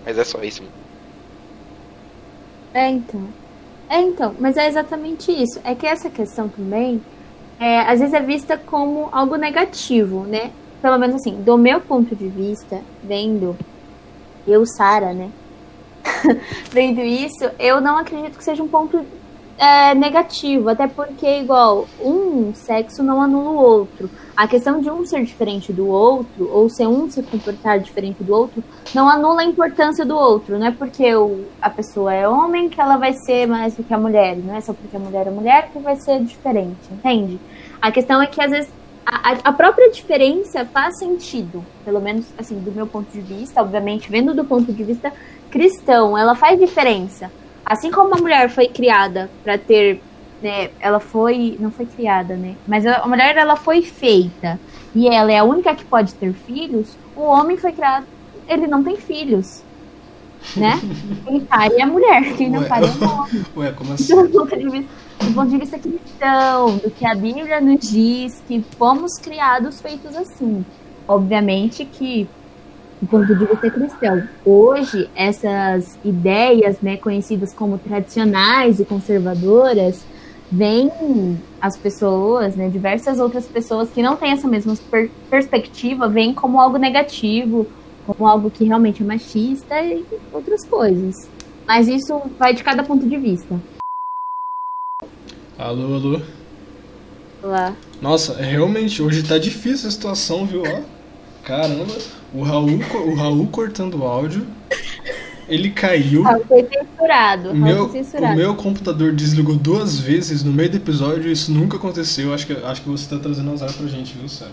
Mas é só isso. Então, mas é exatamente isso. É que essa questão também, às vezes é vista como algo negativo, né? Pelo menos assim, do meu ponto de vista, vendo eu, Sarah, né? Vendo isso, eu não acredito que seja um ponto negativo, até porque, igual, um sexo não anula o outro. A questão de um ser diferente do outro, ou ser um se comportar diferente do outro, não anula a importância do outro. Não é porque a pessoa é homem que ela vai ser mais do que a mulher. Não é só porque a mulher é mulher que vai ser diferente, entende? A questão é que, às vezes, a própria diferença faz sentido. Pelo menos, assim, do meu ponto de vista, obviamente, vendo do ponto de vista cristão, ela faz diferença. Assim como a mulher foi criada para ter, né, não foi criada, né, mas a mulher, ela foi feita e ela é a única que pode ter filhos, o homem foi criado, ele não tem filhos, né? Quem pare é a mulher, quem não pare é o homem. Ué, como assim? Então, do ponto de vista cristão, do que a Bíblia nos diz, que fomos criados feitos assim. Obviamente que do ponto de vista cristão. Hoje, essas ideias, né, conhecidas como tradicionais e conservadoras, vêm as pessoas, né, diversas outras pessoas que não têm essa mesma perspectiva, veem como algo negativo, como algo que realmente é machista e outras coisas. Mas isso vai de cada ponto de vista. Alô, alô. Lá. Nossa, realmente, hoje tá difícil a situação, viu? Ó, caramba, o Raul cortando o áudio, ele caiu, Ah, foi censurado. o Foi censurado. meu computador desligou 2 vezes no meio do episódio, isso nunca aconteceu, acho que você tá trazendo azar pra gente, viu, sério?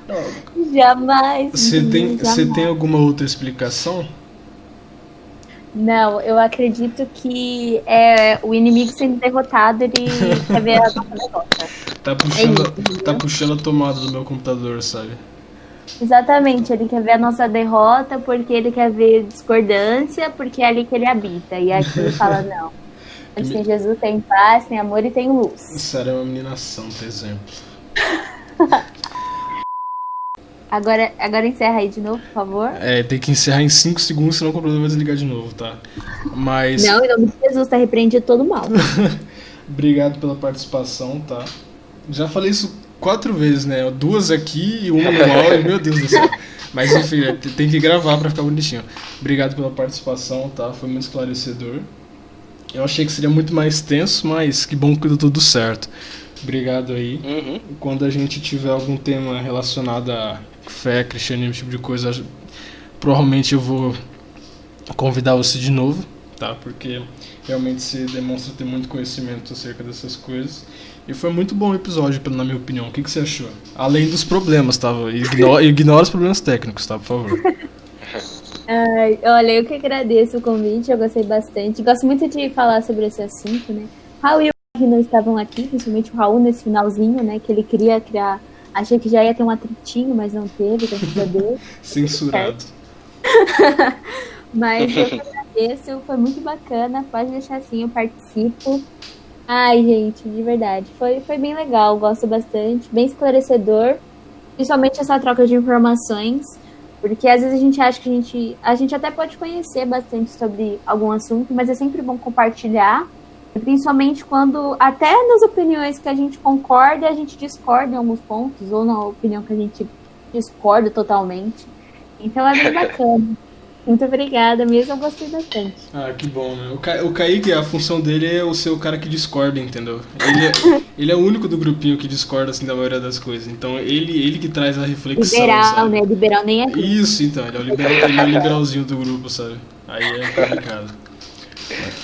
Não, Jamais. você jamais. tem alguma outra explicação? Não, eu acredito que é o inimigo sendo derrotado, ele quer ver a nossa derrota. Tá puxando a tomada do meu computador, sabe? Exatamente, ele quer ver a nossa derrota porque ele quer ver discordância, porque é ali que ele habita. E aqui ele fala, não. Onde tem Jesus, tem paz, tem amor e tem luz. Sério, é uma menina santa, exemplo. Agora encerra aí de novo, por favor. É, tem que encerrar em 5 segundos, senão o computador vai desligar de novo, tá? Mas. Não, em nome de Jesus, tá repreendido todo mal. Obrigado pela participação, tá? Já falei isso 4 vezes, né? 2 aqui e uma no áudio, meu Deus do céu. Mas enfim, tem que gravar pra ficar bonitinho. Obrigado pela participação, tá? Foi muito esclarecedor. Eu achei que seria muito mais tenso, mas que bom que deu tudo certo. Obrigado aí. Uhum. Quando a gente tiver algum tema relacionado a fé, cristianismo, esse tipo de coisa, provavelmente eu vou convidar você de novo, tá? Porque realmente você demonstra ter muito conhecimento acerca dessas coisas. E foi muito bom o episódio, na minha opinião. O que você achou? Além dos problemas, tá? Ignora os problemas técnicos, tá? Por favor. Ai, olha, eu que agradeço o convite, eu gostei bastante. Gosto muito de falar sobre esse assunto, né? Raul e o Henrique não estavam aqui, principalmente o Raul nesse finalzinho, né? Que ele queria criar. Achei que já ia ter um atritinho, mas não teve, graças a Deus. Censurado. Mas eu que agradeço, foi muito bacana. Pode deixar assim, eu participo. Ai, gente, de verdade. Foi bem legal, gosto bastante. Bem esclarecedor. Principalmente essa troca de informações. Porque às vezes a gente acha que a gente até pode conhecer bastante sobre algum assunto, mas é sempre bom compartilhar. Principalmente quando, até nas opiniões que a gente concorda, a gente discorda em alguns pontos, ou na opinião que a gente discorda totalmente. Então é bem bacana. Muito obrigada mesmo, eu gostei bastante. Ah, que bom, né? O Kaique, a função dele é o ser o cara que discorda, entendeu? Ele é o único do grupinho que discorda, assim, da maioria das coisas. Então, ele que traz a reflexão, Liberal, sabe? né? Liberal nem é. Isso, então. Ele é o liberalzinho do grupo, sabe? Aí é complicado.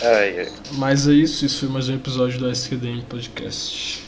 Ai, ai. Mas é isso. Isso foi mais um episódio do SQDM Podcast.